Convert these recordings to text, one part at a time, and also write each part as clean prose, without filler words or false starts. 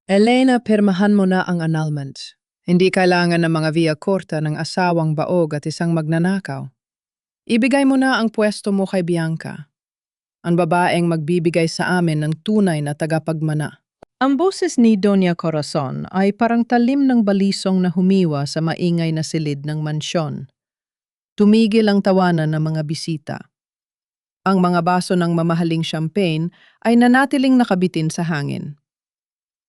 Elena, pirmahan mo na ang annulment. Hindi kailangan ng mga via corta ng asawang baog at isang magnanakaw. Ibigay mo na ang pwesto mo kay Bianca, ang babaeng magbibigay sa amin ng tunay na tagapagmana. Ang boses ni Doña Corazon ay parang talim ng balisong na humiwa sa maingay na silid ng mansyon. Tumigil ang tawanan ng mga bisita. Ang mga baso ng mamahaling champagne ay nanatiling nakabitin sa hangin.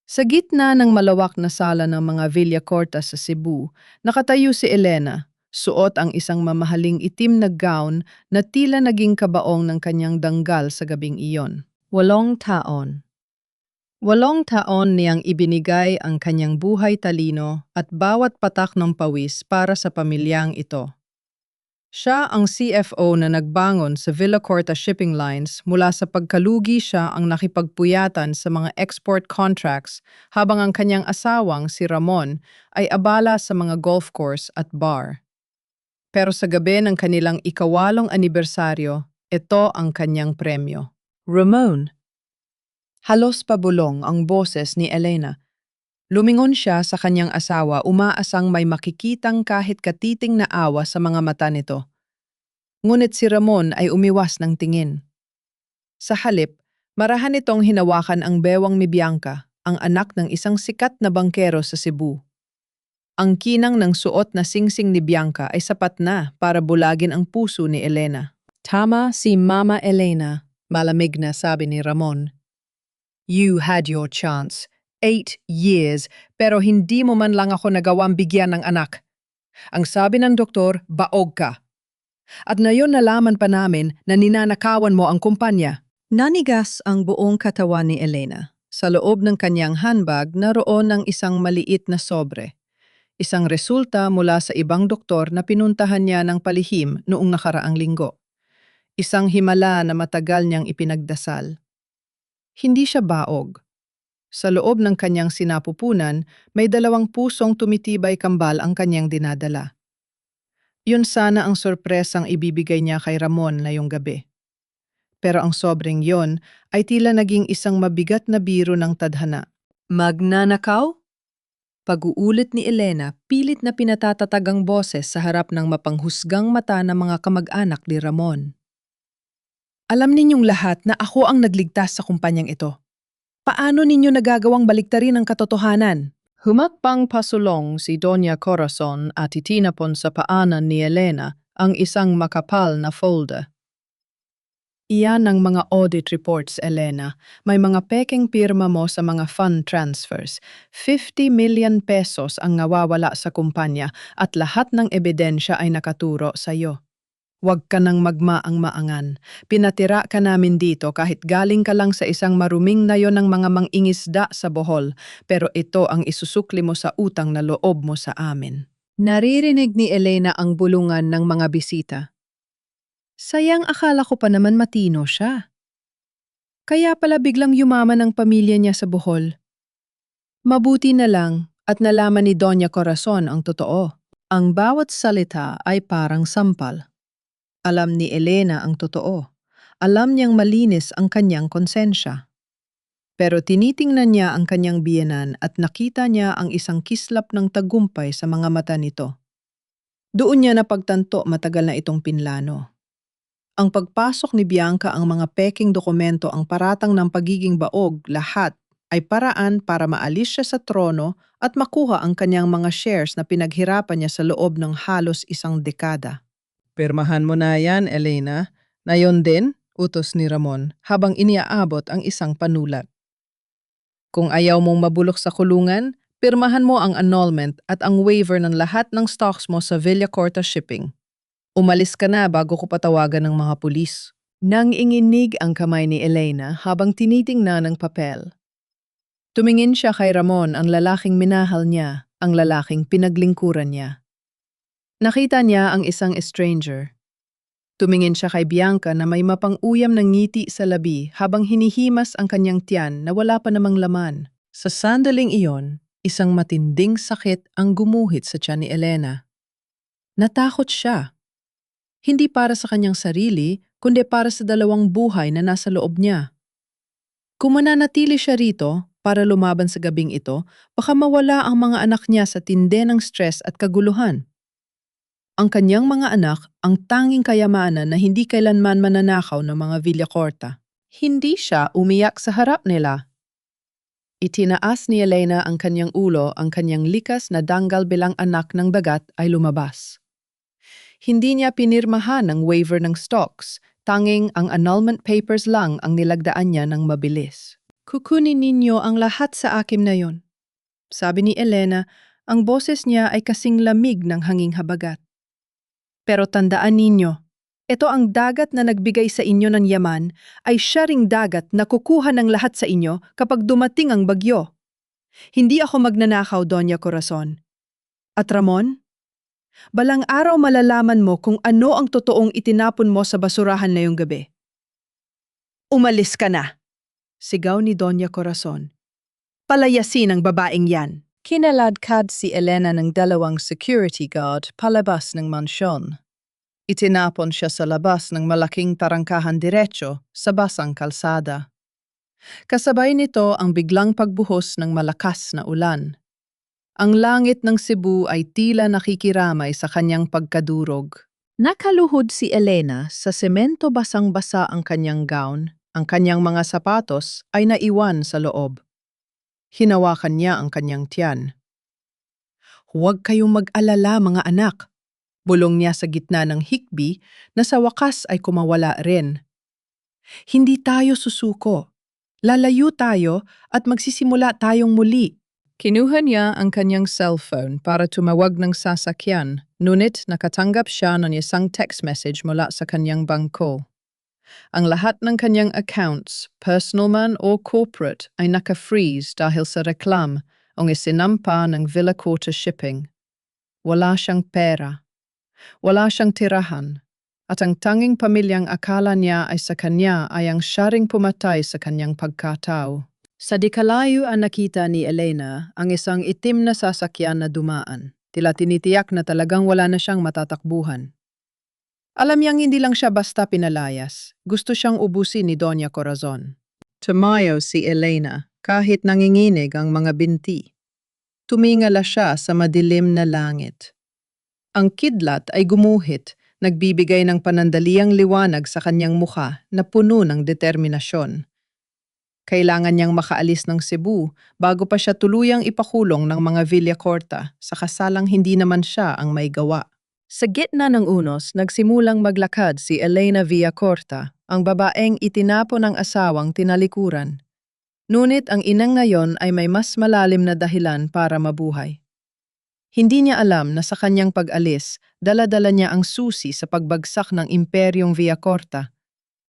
Sa gitna ng malawak na sala ng mga Villa Corta sa Cebu, nakatayo si Elena, suot ang isang mamahaling itim na gown na tila naging kabaong ng kanyang danggal sa gabing iyon. 8 taon. 8 taon niyang ibinigay ang kanyang buhay talino at bawat patak ng pawis para sa pamilyang ito. Siya ang CFO na nagbangon sa Villa Corta Shipping Lines mula sa pagkalugi siya ang nakipagpuyatan sa mga export contracts habang ang kanyang asawang si Ramon ay abala sa mga golf course at bar. Pero sa gabi ng kanilang ikawalong anibersaryo, ito ang kanyang premyo. Ramon. Halos pabulong ang boses ni Elena. Lumingon siya sa kanyang asawa, umaasang may makikitang kahit katiting na awa sa mga mata nito. Ngunit si Ramon ay umiwas ng tingin. Sa halip, marahan nitong hinawakan ang bewang ni Bianca, ang anak ng isang sikat na bangkero sa Cebu. Ang kinang ng suot na singsing ni Bianca ay sapat na para bulagin ang puso ni Elena. Tama si Mama Elena, malamig na sabi ni Ramon. You had your chance. 8 years, pero hindi mo man lang ako nagawang bigyan ng anak. Ang sabi ng doktor, baog ka. At ngayon nalaman pa namin na ninanakawan mo ang kumpanya. Nanigas ang buong katawan ni Elena. Sa loob ng kanyang handbag naroon ang isang maliit na sobre. Isang resulta mula sa ibang doktor na pinuntahan niya ng palihim noong nakaraang linggo. Isang himala na matagal niyang ipinagdasal. Hindi siya baog. Sa loob ng kanyang sinapupunan, may 2 pusong tumitibay kambal ang kanyang dinadala. Yun sana ang sorpresang ibibigay niya kay Ramon ngayong gabi. Pero ang sobrang yon ay tila naging isang mabigat na biro ng tadhana. Magnanakaw? Pag-uulit ni Elena, pilit na pinatatatag ang boses sa harap ng mapanghusgang mata ng mga kamag-anak ni Ramon. Alam ninyong lahat na ako ang nagligtas sa kumpanyang ito. Paano ninyo nagagawang baliktarin ang katotohanan? Humakbang pasulong si Doña Corazon at itinapon sa paanan ni Elena ang isang makapal na folder. Iyan ang mga audit reports, Elena. May mga pekeng pirma mo sa mga fund transfers. 50 million pesos ang nawawala sa kumpanya at lahat ng ebidensya ay nakaturo sa iyo. Huwag ka nang magmaang-maangan. Pinatira ka namin dito kahit galing ka lang sa isang maruming nayon ng mga mangingisda sa Bohol, pero ito ang isusukli mo sa utang na loob mo sa amin. Naririnig ni Elena ang bulungan ng mga bisita. Sayang, akala ko pa naman matino siya. Kaya pala biglang yumaman ang pamilya niya sa Bohol. Mabuti na lang at nalaman ni Doña Corazon ang totoo. Ang bawat salita ay parang sampal. Alam ni Elena ang totoo. Alam niyang malinis ang kanyang konsensya. Pero tinitingnan niya ang kanyang biyenan at nakita niya ang isang kislap ng tagumpay sa mga mata nito. Doon niya napagtanto matagal na itong pinlano. Ang pagpasok ni Bianca ang mga peking dokumento ang paratang ng pagiging baog, lahat ay paraan para maalis siya sa trono at makuha ang kanyang mga shares na pinaghirapan niya sa loob ng halos 1 dekada. Pirmahan mo na yan, Elena. Na yon din, utos ni Ramon habang iniaabot ang isang panulat. Kung ayaw mong mabulok sa kulungan, pirmahan mo ang annulment at ang waiver ng lahat ng stocks mo sa Villa Corta Shipping. Umalis ka na bago ko patawagan ng mga pulis. Nang inginig ang kamay ni Elena habang tinitingnan ng papel. Tumingin siya kay Ramon, ang lalaking minahal niya, ang lalaking pinaglingkuran niya. Nakita niya ang isang stranger. Tumingin siya kay Bianca na may mapang-uyam ng ngiti sa labi habang hinihimas ang kanyang tiyan na wala pa namang laman. Sa sandaling iyon, isang matinding sakit ang gumuhit sa tiyan ni Elena. Natakot siya. Hindi para sa kanyang sarili, kundi para sa 2 buhay na nasa loob niya. Kung mananatili siya rito, para lumaban sa gabing ito, baka mawala ang mga anak niya sa tindi ng stress at kaguluhan. Ang kanyang mga anak ang tanging kayamanan na hindi kailanman mananakaw ng mga Villacorta. Hindi siya umiyak sa harap nila. Itinaas ni Elena ang kanyang ulo, ang kanyang likas na danggal bilang anak ng dagat ay lumabas. Hindi niya pinirmahan ang waiver ng stocks, tanging ang annulment papers lang ang nilagdaan niya ng mabilis. Kukunin ninyo ang lahat sa akin na yon. Sabi ni Elena, ang boses niya ay kasing lamig ng hanging habagat. Pero tandaan ninyo, ito ang dagat na nagbigay sa inyo ng yaman ay siya ring dagat na kukuha ng lahat sa inyo kapag dumating ang bagyo. Hindi ako magnanakaw, Doña Corazon. At Ramon, balang araw malalaman mo kung ano ang totoong itinapon mo sa basurahan na yung gabi. Umalis ka na, sigaw ni Doña Corazon. Palayasin ang babaeng yan. Kinaladkad si Elena ng dalawang security guard palabas ng mansyon. Itinapon siya sa labas ng malaking tarangkahan diretso sa basang kalsada. Kasabay nito ang biglang pagbuhos ng malakas na ulan. Ang langit ng Cebu ay tila nakikiramay sa kanyang pagkadurog. Nakaluhod si Elena sa semento, basang-basa ang kanyang gown, ang kanyang mga sapatos ay naiwan sa loob. Hinawakan niya ang kanyang tiyan. Huwag kayong mag-alala, mga anak. Bulong niya sa gitna ng hikbi na sa wakas ay kumawala rin. Hindi tayo susuko. Lalayo tayo at magsisimula tayong muli. Kinuha niya ang kanyang cellphone para tumawag ng sasakyan, ngunit nakatanggap siya ng isang text message mula sa kanyang bangko. Ang lahat ng kanyang accounts, personal man o corporate, ay naka-freeze dahil sa reklam o isinampa ng Villacorta Shipping. Wala siyang pera. Wala siyang tirahan, at ang tanging pamilyang akala niya ay sa kanya ay ang siya ring pumatay sa kanyang pagkatao. Sa dikalayo ang nakita ni Elena ang isang itim na sasakyan na dumaan. Tila tinitiyak na talagang wala na siyang matatakbuhan. Alam niyang hindi lang siya basta pinalayas. Gusto siyang ubusin ni Doña Corazon. Tumayo si Elena kahit nanginginig ang mga binti. Tumingala siya sa madilim na langit. Ang kidlat ay gumuhit, nagbibigay ng panandaliang liwanag sa kanyang mukha na puno ng determinasyon. Kailangan niyang makaalis ng Cebu bago pa siya tuluyang ipakulong ng mga Villacorta sa kasalang hindi naman siya ang may gawa. Sa gitna ng unos, nagsimulang maglakad si Elena Villacorta, ang babaeng itinapon ng asawang tinalikuran. Ngunit ang inang ngayon ay may mas malalim na dahilan para mabuhay. Hindi niya alam na sa kanyang pag-alis, dala-dala niya ang susi sa pagbagsak ng Imperyong Villacorta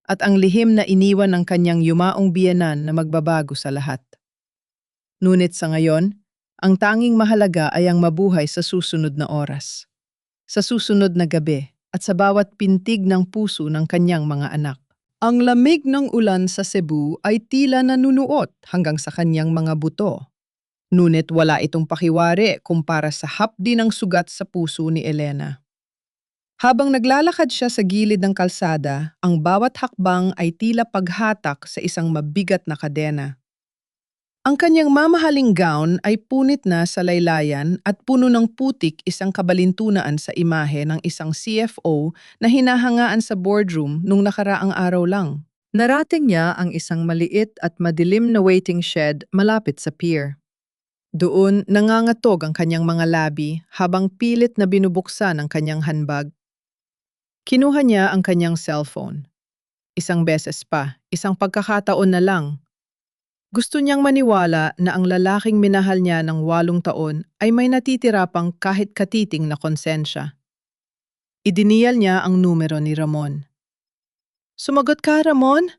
at ang lihim na iniwan ng kanyang yumaong biyenan na magbabago sa lahat. Ngunit sa ngayon, ang tanging mahalaga ay ang mabuhay sa susunod na oras, sa susunod na gabi at sa bawat pintig ng puso ng kanyang mga anak. Ang lamig ng ulan sa Cebu ay tila nanunuot hanggang sa kanyang mga buto. Ngunit wala itong pakiwari kumpara sa hapdi ng sugat sa puso ni Elena. Habang naglalakad siya sa gilid ng kalsada, ang bawat hakbang ay tila paghatak sa isang mabigat na kadena. Ang kanyang mamahaling gown ay punit na sa laylayan at puno ng putik, isang kabalintunaan sa imahe ng isang CFO na hinahangaan sa boardroom nung nakaraang araw lang. Narating niya ang isang maliit at madilim na waiting shed malapit sa pier. Doon nangangatog ang kanyang mga labi habang pilit na binubuksan ang kanyang handbag. Kinuha niya ang kanyang cellphone. Isang beses pa, isang pagkakataon na lang. Gusto niyang maniwala na ang lalaking minahal niya ng 8 taon ay may natitira pang kahit katiting na konsensya. Idiniyal niya ang numero ni Ramon. "Sumagot ka, Ramon?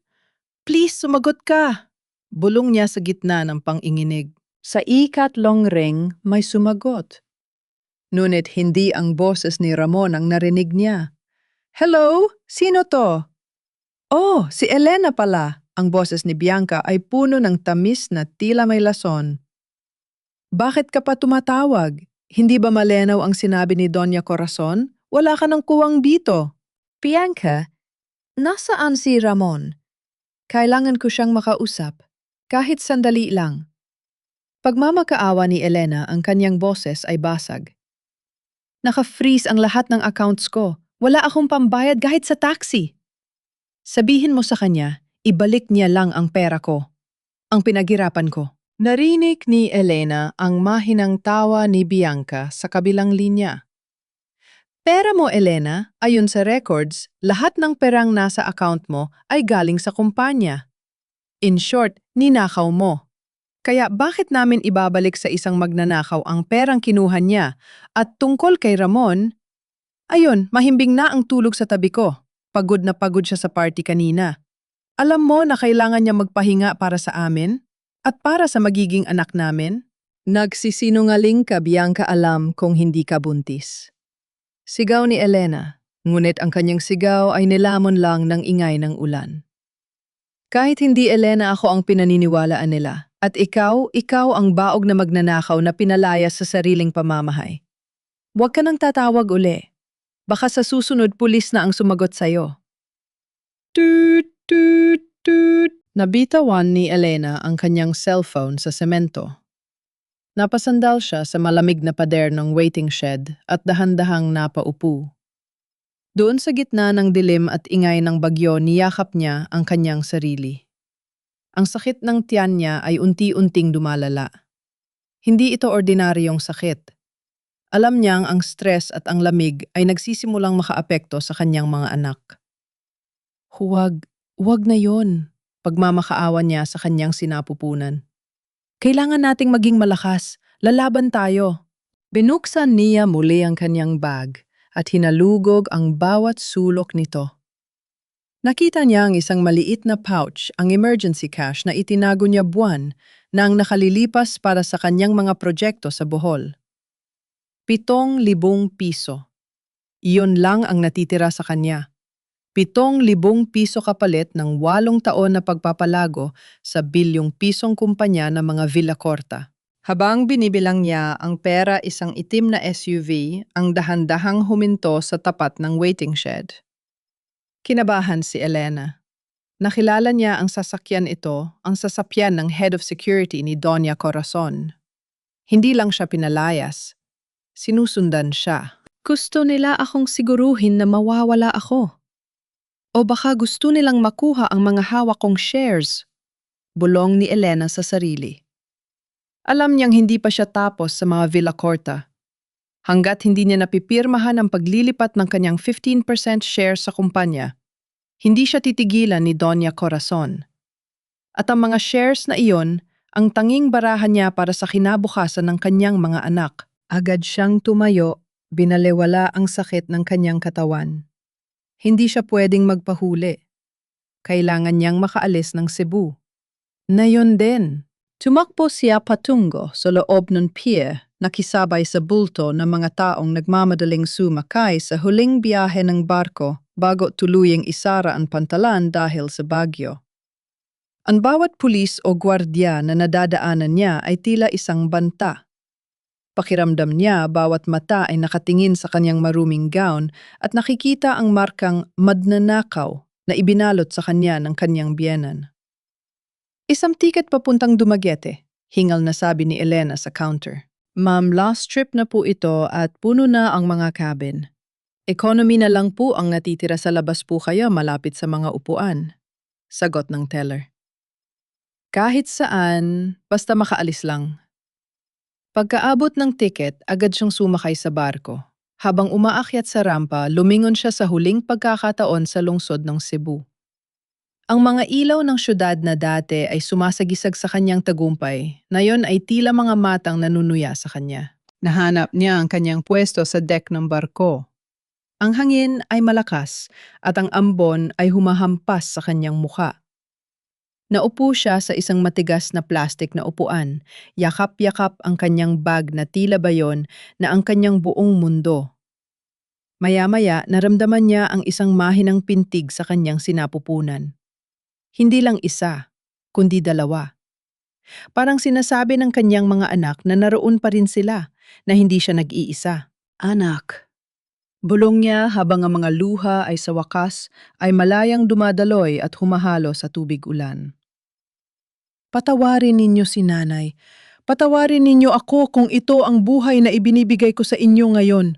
Please, sumagot ka!" Bulong niya sa gitna ng panginginig. Sa ikatlong ring, may sumagot. Ngunit hindi ang boses ni Ramon ang narinig niya. "Hello? Sino to?" "Oh, si Elena pala." Ang boses ni Bianca ay puno ng tamis na tila may lason. "Bakit ka pa tumatawag? Hindi ba malinaw ang sinabi ni Doña Corazon? Wala ka ng kuwang dito." "Bianca, nasaan si Ramon? Kailangan ko siyang makausap. Kahit sandali lang." Pagmamakaawa ni Elena, ang kanyang boses ay basag. Naka-freeze ang lahat ng accounts ko. Wala akong pambayad kahit sa taxi. Sabihin mo sa kanya, ibalik niya lang ang pera ko. Ang pinaghirapan ko. Narinig ni Elena ang mahinang tawa ni Bianca sa kabilang linya. Pera mo, Elena, ayon sa records, lahat ng perang nasa account mo ay galing sa kumpanya. In short, ninakaw mo. Kaya bakit namin ibabalik sa isang magnanakaw ang perang kinuha niya? At tungkol kay Ramon, ayun, mahimbing na ang tulog sa tabi ko. Pagod na pagod siya sa party kanina. Alam mo na kailangan niya magpahinga para sa amin? At para sa magiging anak namin? Nagsisinungaling ka, Bianca, alam kung hindi ka buntis. Sigaw ni Elena, ngunit ang kanyang sigaw ay nilamon lang ng ingay ng ulan. Kahit hindi, Elena, ako ang pinaniniwalaan nila. At ikaw ang baog na magnanakaw na pinalayas sa sariling pamamahay. Huwag ka nang tatawag uli. Baka sa susunod pulis na ang sumagot sa'yo. Toot, toot, toot. Nabitawan ni Elena ang kanyang cellphone sa semento. Napasandal siya sa malamig na pader ng waiting shed at dahan-dahang napaupo. Doon sa gitna ng dilim at ingay ng bagyo, niyakap niya ang kanyang sarili. Ang sakit ng tiyan niya ay unti-unting dumalala. Hindi ito ordinaryong sakit. Alam niyang ang stress at ang lamig ay nagsisimulang makaapekto sa kanyang mga anak. Huwag na yon, pagmamakaawa niya sa kanyang sinapupunan. Kailangan nating maging malakas, lalaban tayo. Binuksan niya muli ang kanyang bag at hinalugog ang bawat sulok nito. Nakita niya ang isang maliit na pouch, ang emergency cash na itinago niya buwan na ang nakalilipas para sa kanyang mga proyekto sa Bohol. 7,000 piso. Iyon lang ang natitira sa kanya. 7,000 piso kapalit ng 8 taon na pagpapalago sa bilyong pisong kumpanya ng mga Villa Corta. Habang binibilang niya ang pera, isang itim na SUV ang dahan-dahang huminto sa tapat ng waiting shed. Kinabahan si Elena. Nakilala niya ang sasakyan ito, ang sasakyan ng Head of Security ni Doña Corazon. Hindi lang siya pinalayas. Sinusundan siya. Gusto nila akong siguruhin na mawawala ako. O baka gusto nilang makuha ang mga hawak kong shares. Bulong ni Elena sa sarili. Alam niyang hindi pa siya tapos sa mga Villa Corta. Hanggat hindi niya napipirmahan ang paglilipat ng kanyang 15% share sa kumpanya, hindi siya titigilan ni Doña Corazon. At ang mga shares na iyon, ang tanging barahan niya para sa kinabukasan ng kanyang mga anak. Agad siyang tumayo, binalewala ang sakit ng kanyang katawan. Hindi siya pwedeng magpahuli. Kailangan niyang makaalis ng Cebu. Nayon din, tumakbo siya patungo sa loob ng pier, nakisabay sa bulto ng mga taong nagmamadaling sumakay sa huling biyahe ng barko bago tuluyang isara ang pantalan dahil sa bagyo. Ang bawat pulis o gwardya na nadadaanan niya ay tila isang banta. Pakiramdam niya, bawat mata ay nakatingin sa kanyang maruming gown at nakikita ang markang magnanakaw na ibinalot sa kanya ng kanyang biyenan. Isang tiket papuntang Dumaguete, hingal na sabi ni Elena sa counter. Ma'am, last trip na po ito at puno na ang mga cabin. Economy na lang po ang natitira sa labas po kayo malapit sa mga upuan. Sagot ng teller. Kahit saan, basta makaalis lang. Pagkaabot ng tiket, agad siyang sumakay sa barko. Habang umaakyat sa rampa, lumingon siya sa huling pagkakataon sa lungsod ng Cebu. Ang mga ilaw ng syudad na dati ay sumasagisag sa kanyang tagumpay, na yon ay tila mga matang nanunuya sa kanya. Nahanap niya ang kanyang pwesto sa deck ng barko. Ang hangin ay malakas at ang ambon ay humahampas sa kanyang muka. Naupo siya sa isang matigas na plastik na upuan, yakap-yakap ang kanyang bag na tila bayon na ang kanyang buong mundo. Maya-maya naramdaman niya ang isang mahinang pintig sa kanyang sinapupunan. Hindi lang isa, kundi dalawa. Parang sinasabi ng kanyang mga anak na naroon pa rin sila, na hindi siya nag-iisa. Anak. Bulong niya habang ang mga luha ay sa wakas ay malayang dumadaloy at humahalo sa tubig ulan. Patawarin ninyo si nanay. Patawarin ninyo ako kung ito ang buhay na ibinibigay ko sa inyo ngayon.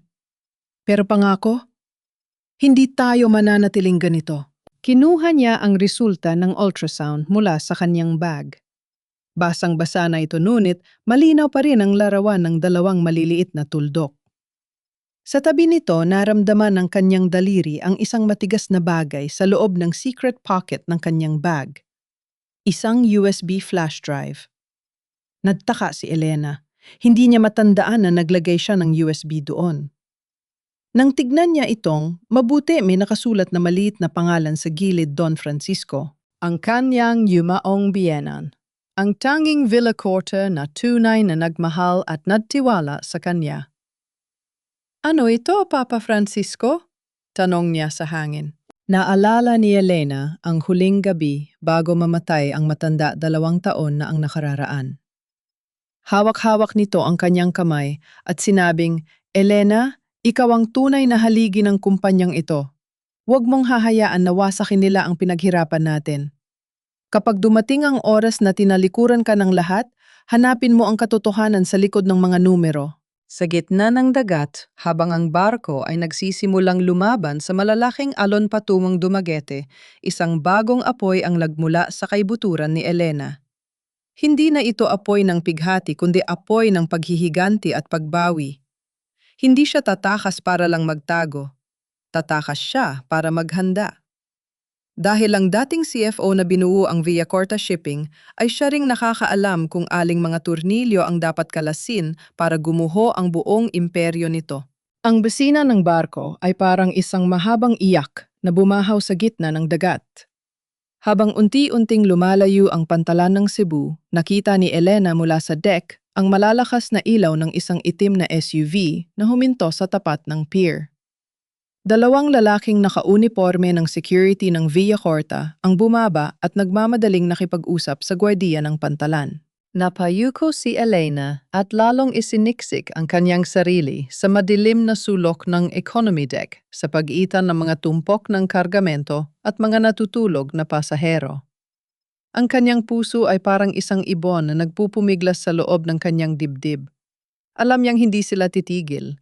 Pero pangako, hindi tayo mananatiling ganito. Kinuha niya ang resulta ng ultrasound mula sa kanyang bag. Basang-basa na ito ngunit malinaw pa rin ang larawan ng dalawang maliliit na tuldok. Sa tabi nito, naramdaman ng kanyang daliri ang isang matigas na bagay sa loob ng secret pocket ng kanyang bag. Isang USB flash drive. Nagtaka si Elena. Hindi niya matandaan na naglagay siya ng USB doon. Nang tignan niya itong, mabuti may nakasulat na maliit na pangalan sa gilid Don Francisco. Ang kanyang yumaong biyenan. Ang tanging Villacorta na tunay na nagmahal at nagtiwala sa kanya. Ano ito, Papa Francisco? Tanong niya sa hangin. Naalala ni Elena ang huling gabi bago mamatay ang matanda 2 taon na ang nakararaan. Hawak-hawak nito ang kanyang kamay at sinabing, Elena, ikaw ang tunay na haligi ng kumpanyang ito. Huwag mong hahayaan na wasakin nila ang pinaghirapan natin. Kapag dumating ang oras na tinalikuran ka ng lahat, hanapin mo ang katotohanan sa likod ng mga numero. Sa gitna ng dagat, habang ang barko ay nagsisimulang lumaban sa malalaking alon patungong Dumaguete, isang bagong apoy ang nagmula sa kaibuturan ni Elena. Hindi na ito apoy ng pighati kundi apoy ng paghihiganti at pagbawi. Hindi siya tatakas para lang magtago. Tatakas siya para maghanda. Dahil ang dating CFO na binuo ang Villacorta Shipping ay siya ring nakakaalam kung aling mga turnilyo ang dapat kalasin para gumuho ang buong imperyo nito. Ang busina ng barko ay parang isang mahabang iyak na bumahaw sa gitna ng dagat. Habang unti-unting lumalayo ang pantalan ng Cebu, nakita ni Elena mula sa deck ang malalakas na ilaw ng isang itim na SUV na huminto sa tapat ng pier. 2 lalaking nakauniporme ng security ng Villacorta ang bumaba at nagmamadaling nakipag-usap sa gwardiya ng pantalan. Napayuko si Elena at lalong isiniksik ang kanyang sarili sa madilim na sulok ng economy deck sa pagitan ng mga tumpok ng kargamento at mga natutulog na pasahero. Ang kanyang puso ay parang isang ibon na nagpupumiglas sa loob ng kanyang dibdib. Alam niyang hindi sila titigil.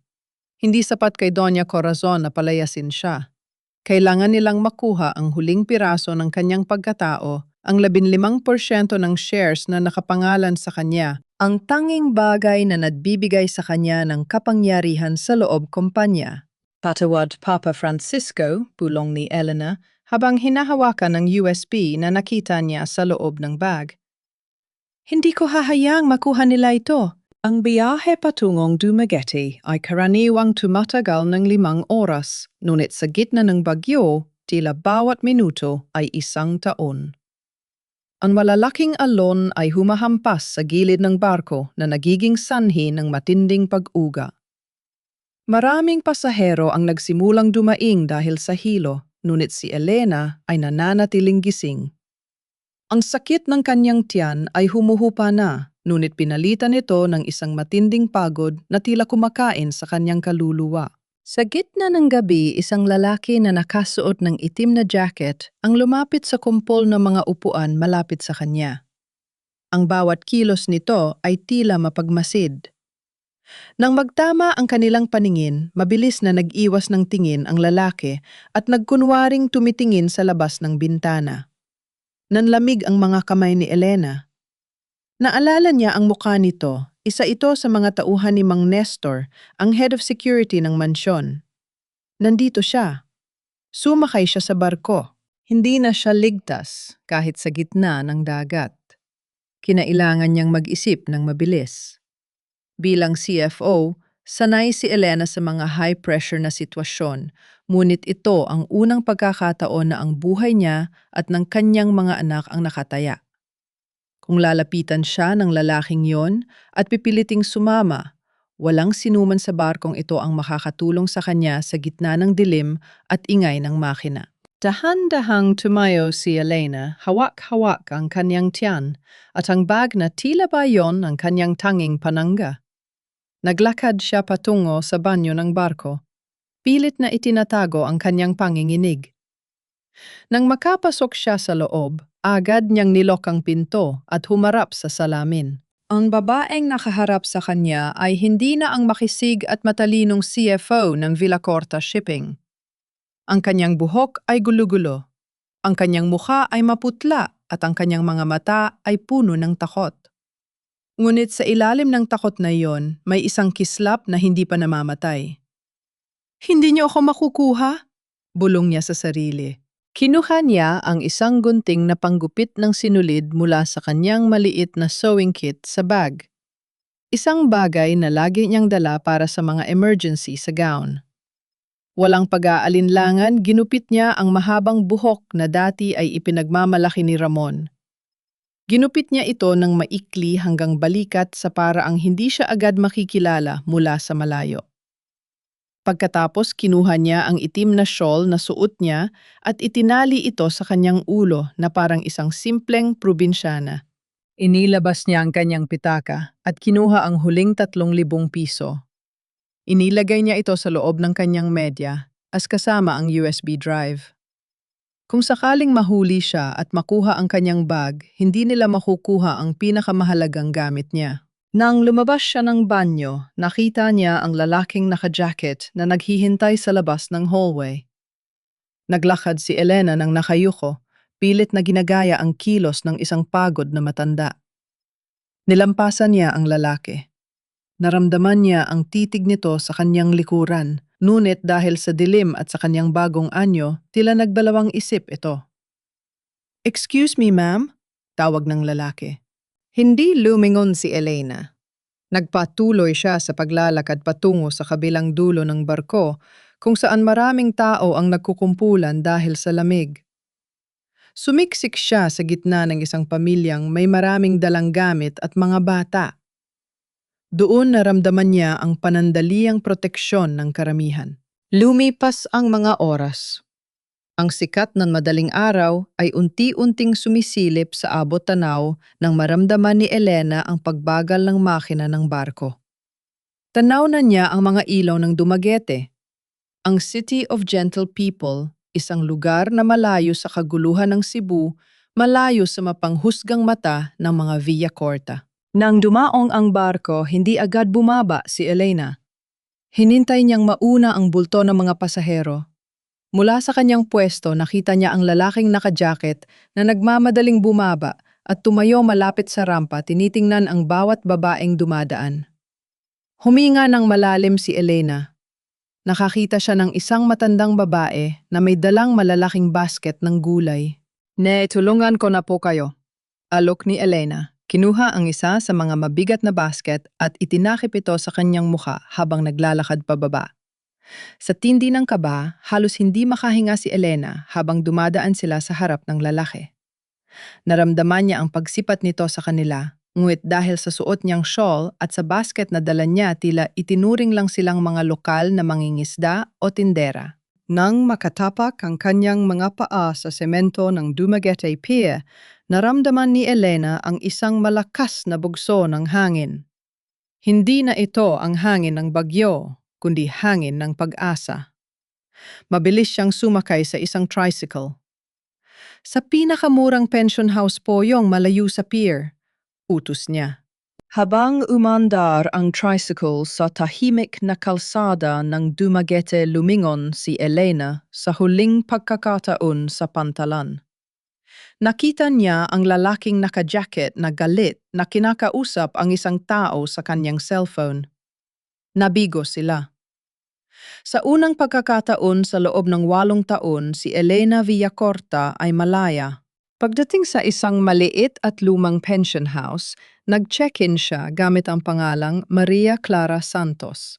Hindi sapat kay Doña Corazon na palayasin siya. Kailangan nilang makuha ang huling piraso ng kanyang pagkatao, ang 15% ng shares na nakapangalan sa kanya, ang tanging bagay na nagbibigay sa kanya ng kapangyarihan sa loob kumpanya. Patawad Papa Francisco, bulong ni Elena, habang hinahawakan ng USB na nakita niya sa loob ng bag. Hindi ko hahayaang makuha nila ito. Ang biyahe patungong Dumaguete ay karaniwang tumatagal ng 5 oras, ngunit sa gitna ng bagyo, tila bawat minuto ay 1 taon. Ang malalaking alon ay humahampas sa gilid ng barko na nagiging sanhi ng matinding pag-uga. Maraming pasahero ang nagsimulang dumaing dahil sa hilo, ngunit si Elena ay nananatiling gising. Ang sakit ng kanyang tiyan ay humuhupa na, ngunit pinalitan ito ng isang matinding pagod na tila kumakain sa kanyang kaluluwa. Sa gitna ng gabi, isang lalaki na nakasuot ng itim na jacket ang lumapit sa kumpol ng mga upuan malapit sa kanya. Ang bawat kilos nito ay tila mapagmasid. Nang magtama ang kanilang paningin, mabilis na nag-iwas ng tingin ang lalaki at nagkunwaring tumitingin sa labas ng bintana. Nanlamig ang mga kamay ni Elena. Naalala niya ang mukha nito. Isa ito sa mga tauhan ni Mang Nestor, ang head of security ng mansyon. Nandito siya. Sumakay siya sa barko. Hindi na siya ligtas kahit sa gitna ng dagat. Kinailangan niyang mag-isip ng mabilis. Bilang CFO, sanay si Elena sa mga high-pressure na sitwasyon, ngunit ito ang unang pagkakataon na ang buhay niya at ng kanyang mga anak ang nakataya. Kung lalapitan siya ng lalaking yon at pipiliting sumama, walang sinuman sa barkong ito ang makakatulong sa kanya sa gitna ng dilim at ingay ng makina. Dahan-dahang tumayo si Elena, hawak-hawak ang kanyang tiyan at ang bag na tila ba yon ang kanyang tanging panangga. Naglakad siya patungo sa banyo ng barko. Pilit na itinatago ang kanyang panginginig. Nang makapasok siya sa loob, agad niyang nilok ang pinto at humarap sa salamin. Ang babaeng nakaharap sa kanya ay hindi na ang makisig at matalinong CFO ng Villacorta Shipping. Ang kanyang buhok ay gulo-gulo. Ang kanyang mukha ay maputla at ang kanyang mga mata ay puno ng takot. Ngunit sa ilalim ng takot na iyon, may isang kislap na hindi pa namamatay. Hindi niyo ako makukuha, bulong niya sa sarili. Kinuha niya ang isang gunting na panggupit ng sinulid mula sa kanyang maliit na sewing kit sa bag. Isang bagay na lagi niyang dala para sa mga emergency sa gown. Walang pag-aalinlangan, ginupit niya ang mahabang buhok na dati ay ipinagmamalaki ni Ramon. Ginupit niya ito ng maikli hanggang balikat sa paraang hindi siya agad makikilala mula sa malayo. Pagkatapos kinuha niya ang itim na shawl na suot niya at itinali ito sa kanyang ulo na parang isang simpleng probinsyana. Inilabas niya ang kanyang pitaka at kinuha ang huling 3,000 piso. Inilagay niya ito sa loob ng kanyang medya as kasama ang USB drive. Kung sakaling mahuli siya at makuha ang kanyang bag, hindi nila makukuha ang pinakamahalagang gamit niya. Nang lumabas siya ng banyo, nakita niya ang lalaking naka-jacket na naghihintay sa labas ng hallway. Naglakad si Elena ng nakayuko, pilit na ginagaya ang kilos ng isang pagod na matanda. Nilampasan niya ang lalaki. Naramdaman niya ang titig nito sa kanyang likuran, ngunit dahil sa dilim at sa kanyang bagong anyo, tila nagbalawang isip ito. "Excuse me, ma'am?" tawag ng lalaki. Hindi lumingon si Elena. Nagpatuloy siya sa paglalakad patungo sa kabilang dulo ng barko kung saan maraming tao ang nagkukumpulan dahil sa lamig. Sumiksik siya sa gitna ng isang pamilyang may maraming dalang gamit at mga bata. Doon naramdaman niya ang panandaliang proteksyon ng karamihan. Lumipas ang mga oras. Ang sikat ng madaling araw ay unti-unting sumisilip sa abot tanaw nang maramdaman ni Elena ang pagbagal ng makina ng barko. Tanaw na niya ang mga ilaw ng Dumaguete, ang City of Gentle People, isang lugar na malayo sa kaguluhan ng Cebu, malayo sa mapanghusgang mata ng mga Villacorta. Nang dumaong ang barko, hindi agad bumaba si Elena. Hinintay niyang mauna ang bulto ng mga pasahero. Mula sa kanyang pwesto, nakita niya ang lalaking naka-jacket na nagmamadaling bumaba at tumayo malapit sa rampa tinitingnan ang bawat babaeng dumadaan. Huminga ng malalim si Elena. Nakakita siya ng isang matandang babae na may dalang malalaking basket ng gulay. "Ne, tulungan ko na po kayo," alok ni Elena. Kinuha ang isa sa mga mabigat na basket at itinakip ito sa kanyang mukha habang naglalakad pababa. Sa tindi ng kaba, halos hindi makahinga si Elena habang dumadaan sila sa harap ng lalaki. Naramdaman niya ang pagsipat nito sa kanila, ngunit dahil sa suot niyang shawl at sa basket na dala niya tila itinuring lang silang mga lokal na mangingisda o tindera. Nang makatapak ang kanyang mga paa sa semento ng Dumaguete Pier, naramdaman ni Elena ang isang malakas na bugso ng hangin. Hindi na ito ang hangin ng bagyo, kundi hangin ng pag-asa. Mabilis siyang sumakay sa isang tricycle. "Sa pinakamurang pension house po yung malayo sa pier," utos niya. Habang umandar ang tricycle sa tahimik na kalsada ng Dumaguete, lumingon si Elena sa huling pagkakataon sa pantalan. Nakita niya ang lalaking naka-jacket na galit na kinakausap ang isang tao sa kanyang cellphone. Nabigo sila. Sa unang pagkakataon sa loob ng 8 taon, si Elena Villacorta ay malaya. Pagdating sa isang maliit at lumang pension house, nag-check-in siya gamit ang pangalang Maria Clara Santos.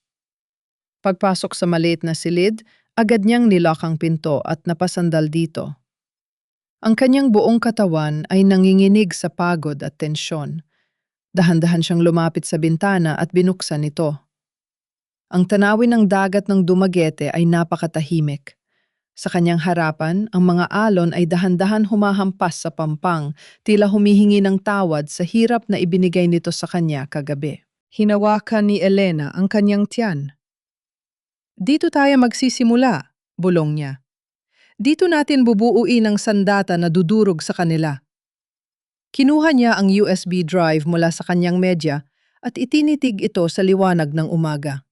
Pagpasok sa maliit na silid, agad niyang nilak ang pinto at napasandal dito. Ang kanyang buong katawan ay nanginginig sa pagod at tensyon. Dahan-dahan siyang lumapit sa bintana at binuksan ito. Ang tanawin ng dagat ng Dumaguete ay napakatahimik. Sa kanyang harapan, ang mga alon ay dahan-dahan humahampas sa pampang, tila humihingi ng tawad sa hirap na ibinigay nito sa kanya kagabi. Hinawakan ni Elena ang kanyang tiyan. "Dito tayo magsisimula," bulong niya. "Dito natin bubuuin ang sandata na dudurog sa kanila." Kinuha niya ang USB drive mula sa kanyang media at itinitig ito sa liwanag ng umaga.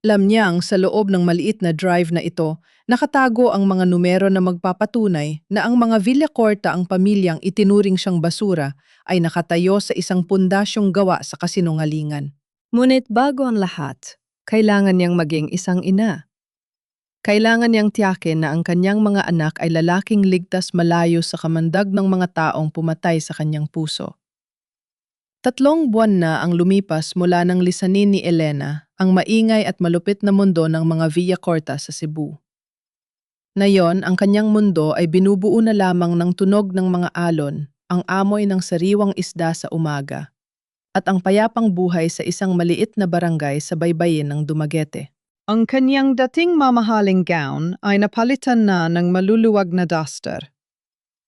Alam niyang sa loob ng maliit na drive na ito, nakatago ang mga numero na magpapatunay na ang mga Villacorta ang pamilyang itinuring siyang basura ay nakatayo sa isang pundasyong gawa sa kasinungalingan. Ngunit bago ang lahat, kailangan niyang maging isang ina. Kailangan niyang tiyakin na ang kanyang mga anak ay lalaking ligtas malayo sa kamandag ng mga taong pumatay sa kanyang puso. 3 buwan na ang lumipas mula nang lisanin ni Elena ang maingay at malupit na mundo ng mga Villacorta sa Cebu. Ngayon, ang kanyang mundo ay binubuo na lamang ng tunog ng mga alon, ang amoy ng sariwang isda sa umaga, at ang payapang buhay sa isang maliit na barangay sa baybayin ng Dumaguete. Ang kanyang dating mamahaling gown ay napalitan na ng maluluwag na duster.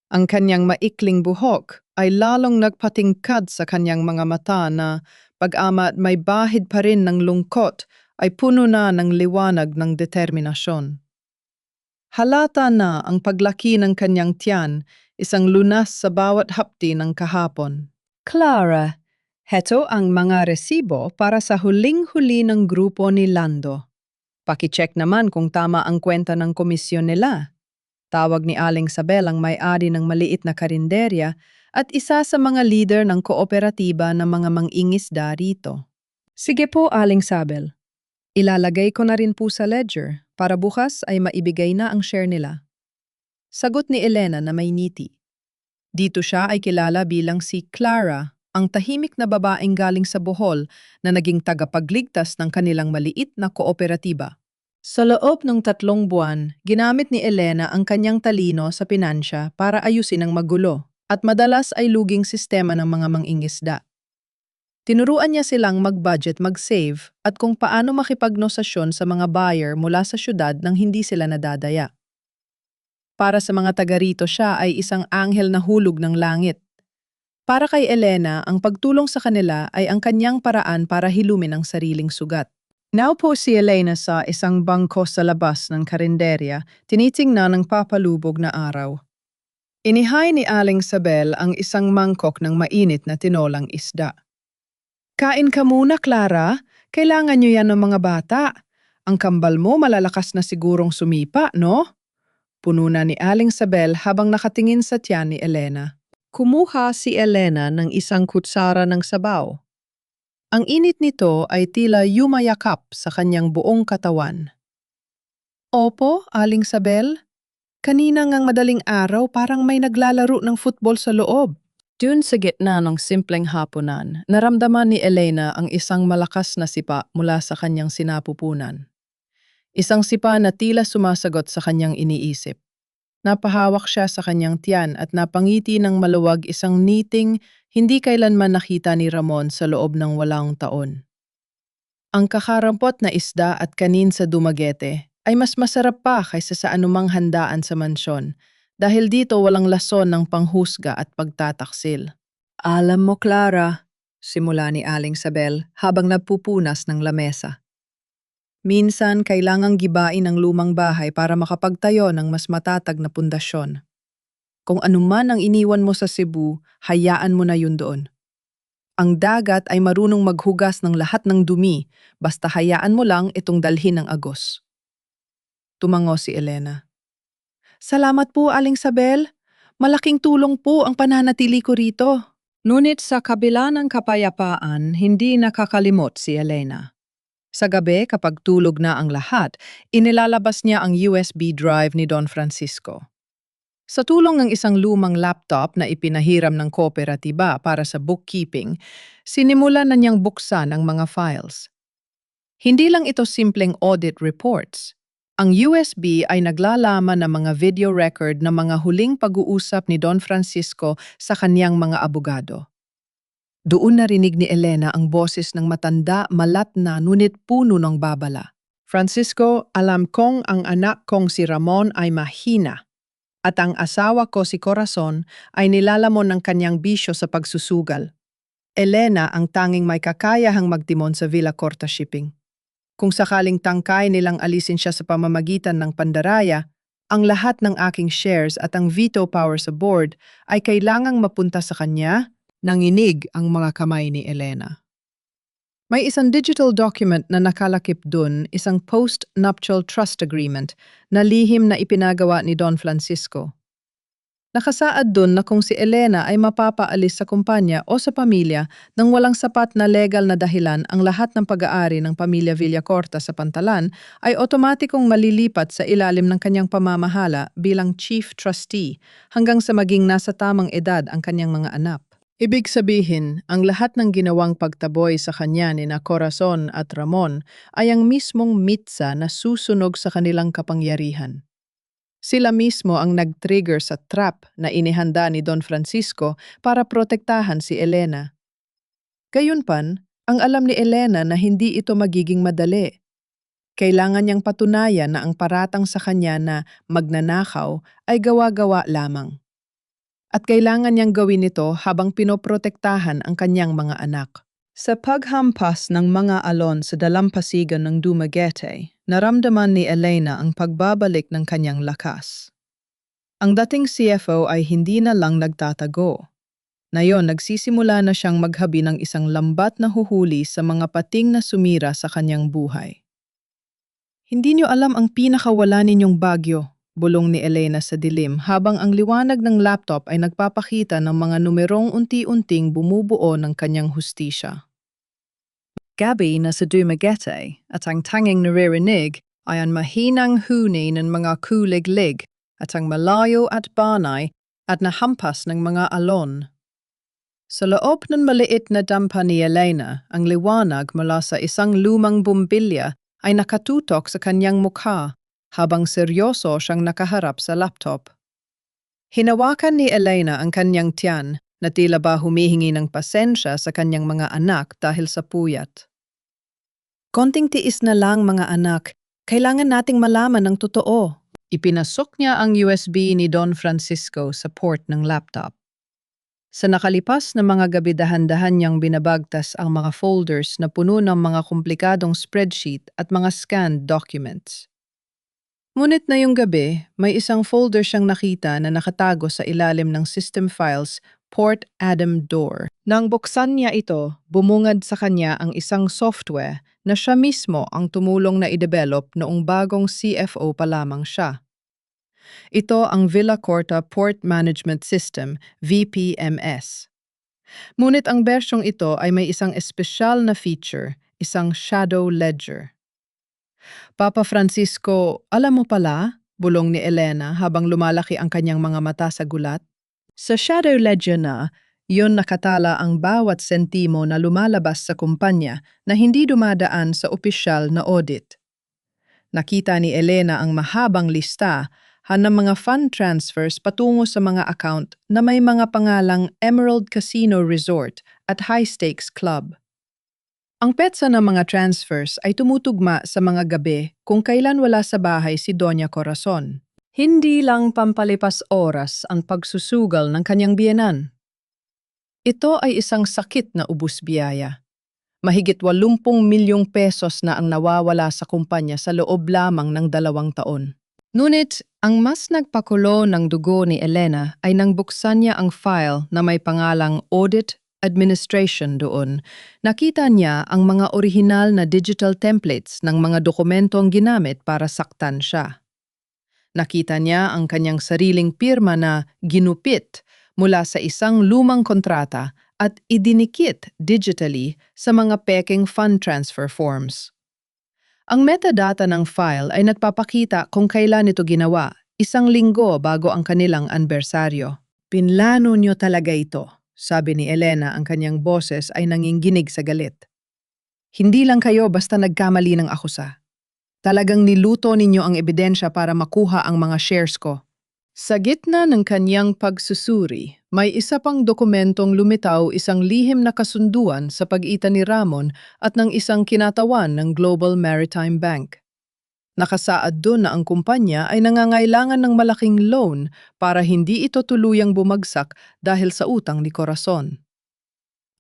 Ang kanyang maikling buhok ay lalong nagpatingkad sa kanyang mga mata na pag-ama't may bahid pa rin ng lungkot ay puno na ng liwanag ng determinasyon. Halata na ang paglaki ng kanyang tiyan, isang lunas sa bawat hapdi ng kahapon. Clara, heto ang mga resibo para sa huling-huli ng grupo ni Lando. Pakicheck naman kung tama ang kwenta ng komisyon nila. Tawag ni Aling Sabel ang may-ari ng maliit na karinderya at isa sa mga leader ng kooperatiba ng mga mangingisda rito. Sige po, Aling Sabel. Ilalagay ko na rin po sa ledger para bukas ay maibigay na ang share nila. Sagot ni Elena na may ngiti. Dito siya ay kilala bilang si Clara, ang tahimik na babaeng galing sa Bohol na naging tagapagligtas ng kanilang maliit na kooperatiba. Sa loob ng 3 buwan, ginamit ni Elena ang kanyang talino sa pinansya para ayusin ang magulo at madalas ay luging sistema ng mga mangingisda. Tinuruan niya silang mag-budget, mag-save at kung paano makipagnosasyon sa mga buyer mula sa syudad nang hindi sila nadadaya. Para sa mga taga rito siya ay isang anghel na hulog ng langit. Para kay Elena, ang pagtulong sa kanila ay ang kanyang paraan para hilumin ang sariling sugat. Naupo si Elena sa isang bangko sa labas ng karinderya, tinitingnan ng papalubog na araw. Inihay ni Aling Sabel ang isang mangkok ng mainit na tinolang isda. Kain ka muna, Clara. Kailangan niyo yan ng mga bata. Ang kambal mo malalakas na sigurong sumipa, no? Puno na ni Aling Sabel habang nakatingin sa tiyan ni Elena. Kumuha si Elena ng isang kutsara ng sabaw. Ang init nito ay tila yumayakap sa kanyang buong katawan. Opo, Aling Sabel. Kanina ngang madaling araw parang may naglalaro ng football sa loob. Dun sa gitna ng simpleng hapunan, naramdaman ni Elena ang isang malakas na sipa mula sa kanyang sinapupunan. Isang sipa na tila sumasagot sa kanyang iniisip. Napahawak siya sa kanyang tiyan at napangiti ng maluwag isang ngiting hindi kailanman nakita ni Ramon sa loob ng 8 taon. Ang kakarampot na isda at kanin sa Dumaguete ay mas masarap pa kaysa sa anumang handaan sa mansyon dahil dito walang lason ng panghusga at pagtataksil. Alam mo, Clara, simula ni Aling Sabel habang nagpupunas ng lamesa. Minsan, kailangang gibain ang lumang bahay para makapagtayo ng mas matatag na pundasyon. Kung anuman ang iniwan mo sa Cebu, hayaan mo na yun doon. Ang dagat ay marunong maghugas ng lahat ng dumi, basta hayaan mo lang itong dalhin ng agos. Tumango si Elena. Salamat po, Aling Sabel. Malaking tulong po ang pananatili ko rito. Ngunit sa kabila ng kapayapaan, hindi nakakalimot si Elena. Sa gabi, kapag tulog na ang lahat, inilalabas niya ang USB drive ni Don Francisco. Sa tulong ng isang lumang laptop na ipinahiram ng kooperatiba para sa bookkeeping, sinimulan na niyang buksan ang mga files. Hindi lang ito simpleng audit reports. Ang USB ay naglalaman ng mga video record ng mga huling pag-uusap ni Don Francisco sa kaniyang mga abogado. Doon narinig ni Elena ang boses ng matanda, malat na ngunit puno ng babala. Francisco, alam kong ang anak kong si Ramon ay mahina at ang asawa ko si Corazon ay nilalamon ng kanyang bisyo sa pagsusugal. Elena ang tanging may kakayahang magtimon sa Villacorta Shipping. Kung sakaling tangkay nilang alisin siya sa pamamagitan ng pandaraya, Ang lahat ng aking shares at ang veto power sa board ay kailangang mapunta sa kanya. Nanginig ang mga kamay ni Elena. May isang digital document na nakalakip dun, isang post-nuptial trust agreement na lihim na ipinagawa ni Don Francisco. Nakasaad dun na kung si Elena ay mapapaalis sa kumpanya o sa pamilya nang walang sapat na legal na dahilan, ang lahat ng pag-aari ng pamilya Villacorta sa Pantalan ay otomatikong malilipat sa ilalim ng kanyang pamamahala bilang chief trustee hanggang sa maging nasa tamang edad ang kanyang mga anak. Ibig sabihin, ang lahat ng ginawang pagtaboy sa kanya ni na Corazon at Ramon ay ang mismong mitsa na susunog sa kanilang kapangyarihan. Sila mismo ang nag-trigger sa trap na inihanda ni Don Francisco para protektahan si Elena. Gayunpan, ang alam ni Elena na hindi ito magiging madali. Kailangan niyang patunayan na ang paratang sa kanya na magnanakaw ay gawa-gawa lamang. At kailangan niyang gawin ito habang pinoprotektahan ang kanyang mga anak. Sa paghampas ng mga alon sa dalampasigan ng Dumaguete, naramdaman ni Elena ang pagbabalik ng kanyang lakas. Ang dating CFO ay hindi na lang nagtatago. Ngayon, nagsisimula na siyang maghabi ng isang lambat na huhuli sa mga pating na sumira sa kanyang buhay. Hindi niyo alam ang pinakawala ninyong bagyo, bulong ni Elena sa dilim habang ang liwanag ng laptop ay nagpapakita ng mga numerong unti-unting bumubuo ng kanyang hustisya. Gabi na sa Dumaguete at ang tanging naririnig ay ang mahinang huni ng mga kuliglig at ang malayo at banay at nahampas ng mga alon. Sa loob ng maliit na dampa ni Elena, ang liwanag mula sa isang lumang bumbilya ay nakatutok sa kanyang mukha habang seryoso siyang nakaharap sa laptop. Hinawakan ni Elena ang kanyang tiyan na tila ba humihingi ng pasensya sa kanyang mga anak dahil sa puyat. Konting tiis na lang mga anak, kailangan nating malaman ng totoo. Ipinasok niya ang USB ni Don Francisco sa port ng laptop. Sa nakalipas na mga gabi dahan-dahan niyang binabagtas ang mga folders na puno ng mga komplikadong spreadsheet at mga scanned documents. Ngunit na yung gabi, may isang folder siyang nakita na nakatago sa ilalim ng system files, Port Adam Door. Nang buksan niya ito, bumungad sa kanya ang isang software na siya mismo ang tumulong na i-develop noong bagong CFO pa lamang siya. Ito ang Villacorta Port Management System, VPMS. Ngunit ang bersyong ito ay may isang espesyal na feature, isang shadow ledger. Papa Francisco, alam mo pala, bulong ni Elena habang lumalaki ang kanyang mga mata sa gulat. Sa shadow ledger na, yon nakatala ang bawat sentimo na lumalabas sa kumpanya na hindi dumadaan sa opisyal na audit. Nakita ni Elena ang mahabang lista ng mga fund transfers patungo sa mga account na may mga pangalang Emerald Casino Resort at High Stakes Club. Ang petsa ng mga transfers ay tumutugma sa mga gabi kung kailan wala sa bahay si Doña Corazon. Hindi lang pampalipas oras ang pagsusugal ng kanyang biyenan. Ito ay isang sakit na ubus biyaya. Mahigit 80 milyong pesos na ang nawawala sa kumpanya sa loob lamang ng 2 taon. Ngunit, ang mas nagpakulo ng dugo ni Elena ay nang buksan niya ang file na may pangalang Audit Administration doon. Nakita niya ang mga orihinal na digital templates ng mga dokumentong ginamit para saktan siya. Nakita niya ang kanyang sariling pirma na ginupit mula sa isang lumang kontrata at idinikit digitally sa mga peking fund transfer forms. Ang metadata ng file ay nagpapakita kung kailan ito ginawa, 1 linggo bago ang kanilang anibersaryo. Pinlano niyo talaga ito, sabi ni Elena, ang kanyang boses ay nanginginig sa galit. Hindi lang kayo basta nagkamali ng akusa. Talagang niluto ninyo ang ebidensya para makuha ang mga shares ko. Sa gitna ng kanyang pagsusuri, may isa pang dokumentong lumitaw, isang lihim na kasunduan sa pagitan ni Ramon at ng isang kinatawan ng Global Maritime Bank. Nakasaad doon na ang kumpanya ay nangangailangan ng malaking loan para hindi ito tuluyang bumagsak dahil sa utang ni Corazon.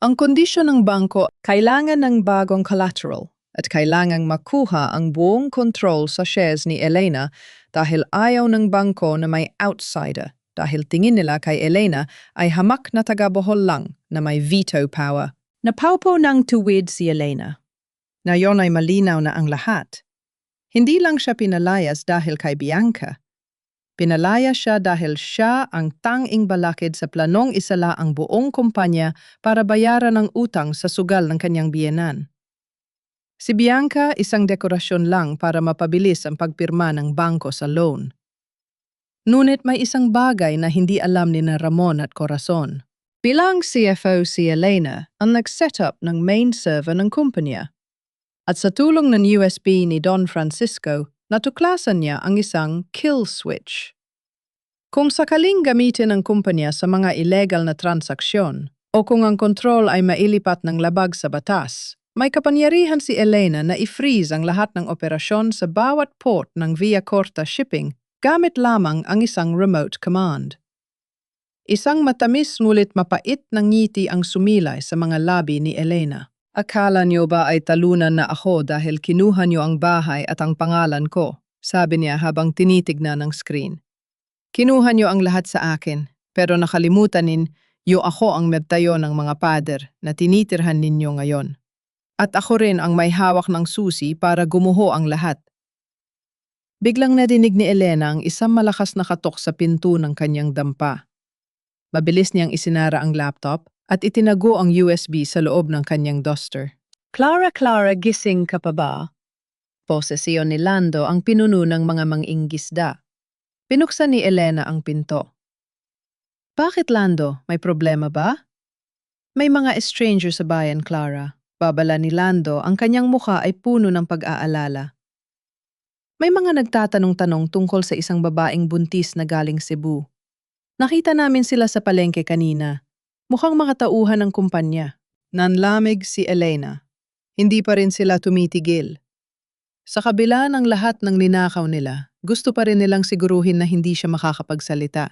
Ang kondisyon ng bangko, kailangan ng bagong collateral, at kailangang makuha ang buong control sa shares ni Elena dahil ayaw ng bangko na may outsider dahil tingin nila kay Elena ay hamak na taga-Bohol lang na may veto power. Napaupo ng tuwid si Elena. Ngayon ay malinaw na ang lahat. Hindi lang siya pinalayas dahil kay Bianca. Pinalaya siya dahil siya ang tanging balakid sa planong isala ang buong kumpanya para bayaran ang utang sa sugal ng kanyang biyenan. Si Bianca isang dekorasyon lang para mapabilis ang pagpirma ng bangko sa loan. Ngunit may isang bagay na hindi alam ni na Ramon at Corazon. Bilang CFO si Elena ang nag-set up ng main server ng kumpanya. At sa tulong ng USB ni Don Francisco, natuklasan niya ang isang kill switch. Kung sakaling gamitin ang kumpanya sa mga illegal na transaksyon o kung ang kontrol ay mailipat ng labag sa batas, may kapangyarihan si Elena na i-freeze ang lahat ng operasyon sa bawat port ng Via Corta Shipping gamit lamang ang isang remote command. Isang matamis ngulit mapait ng ngiti ang sumilay sa mga labi ni Elena. Akala niyo ba ay talunan na ako dahil kinuha niyo ang bahay at ang pangalan ko? Sabi niya habang tinitignan ng screen. Kinuha niyo ang lahat sa akin, pero nakalimutan niyo ako ang medtayo ng mga pader na tinitirhan ninyo ngayon. At ako rin ang may hawak ng susi para gumuho ang lahat. Biglang nadinig ni Elena ang isang malakas na katok sa pinto ng kanyang dampa. Mabilis niyang isinara ang laptop at itinago ang USB sa loob ng kanyang duster. Clara, gising ka pa ba? Posesyon ni Lando ang pinuno ng mga mangingisda. Pinuksan ni Elena ang pinto. Bakit Lando? May problema ba? May mga stranger sa bayan, Clara. Babala ni Lando, ang kanyang mukha ay puno ng pag-aalala. May mga nagtatanong-tanong tungkol sa isang babaeng buntis na galing Cebu. Nakita namin sila sa palengke kanina. Mukhang makatauhan ng kumpanya. Nanlamig si Elena. Hindi pa rin sila tumitigil. Sa kabila ng lahat ng ninakaw nila, gusto pa rin nilang siguruhin na hindi siya makakapagsalita.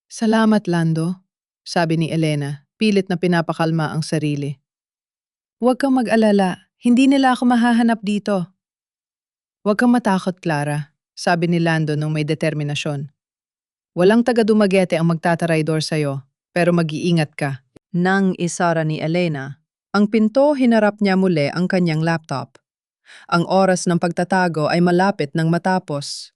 Salamat, Lando, sabi ni Elena, pilit na pinapakalma ang sarili. Huwag kang mag-alala, hindi nila ako mahahanap dito. Huwag kang matakot, Clara, sabi ni Lando nung may determinasyon. Walang taga-Dumaguete ang magtataraydor sa'yo. Pero mag-iingat ka. Nang isara ni Elena, ang pinto hinarap niya muli ang kanyang laptop. Ang oras ng pagtatago ay malapit nang matapos.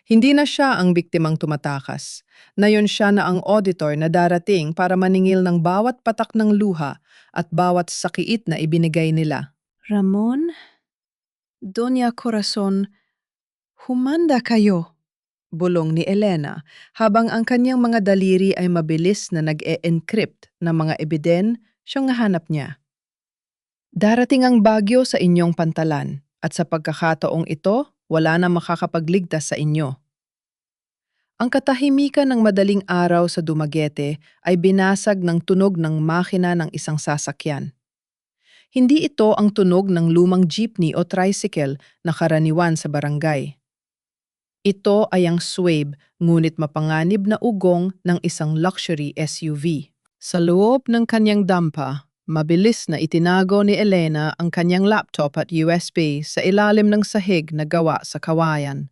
Hindi na siya ang biktimang tumatakas. Nayon siya na ang auditor na darating para maningil ng bawat patak ng luha at bawat sakiit na ibinigay nila. Ramon? Doña Corazon, humanda kayo. Bulong ni Elena habang ang kanyang mga daliri ay mabilis na nag-e-encrypt ng mga ebidensyang nahanap niya. Darating ang bagyo sa inyong pantalan at sa pagkakataong ito, wala na makakapagligtas sa inyo. Ang katahimikan ng madaling araw sa Dumaguete ay binasag ng tunog ng makina ng isang sasakyan. Hindi ito ang tunog ng lumang jeepney o tricycle na karaniwan sa barangay. Ito ay ang swabe, ngunit mapanganib na ugong ng isang luxury SUV. Sa loob ng kanyang dampa, mabilis na itinago ni Elena ang kanyang laptop at USB sa ilalim ng sahig na gawa sa kawayan.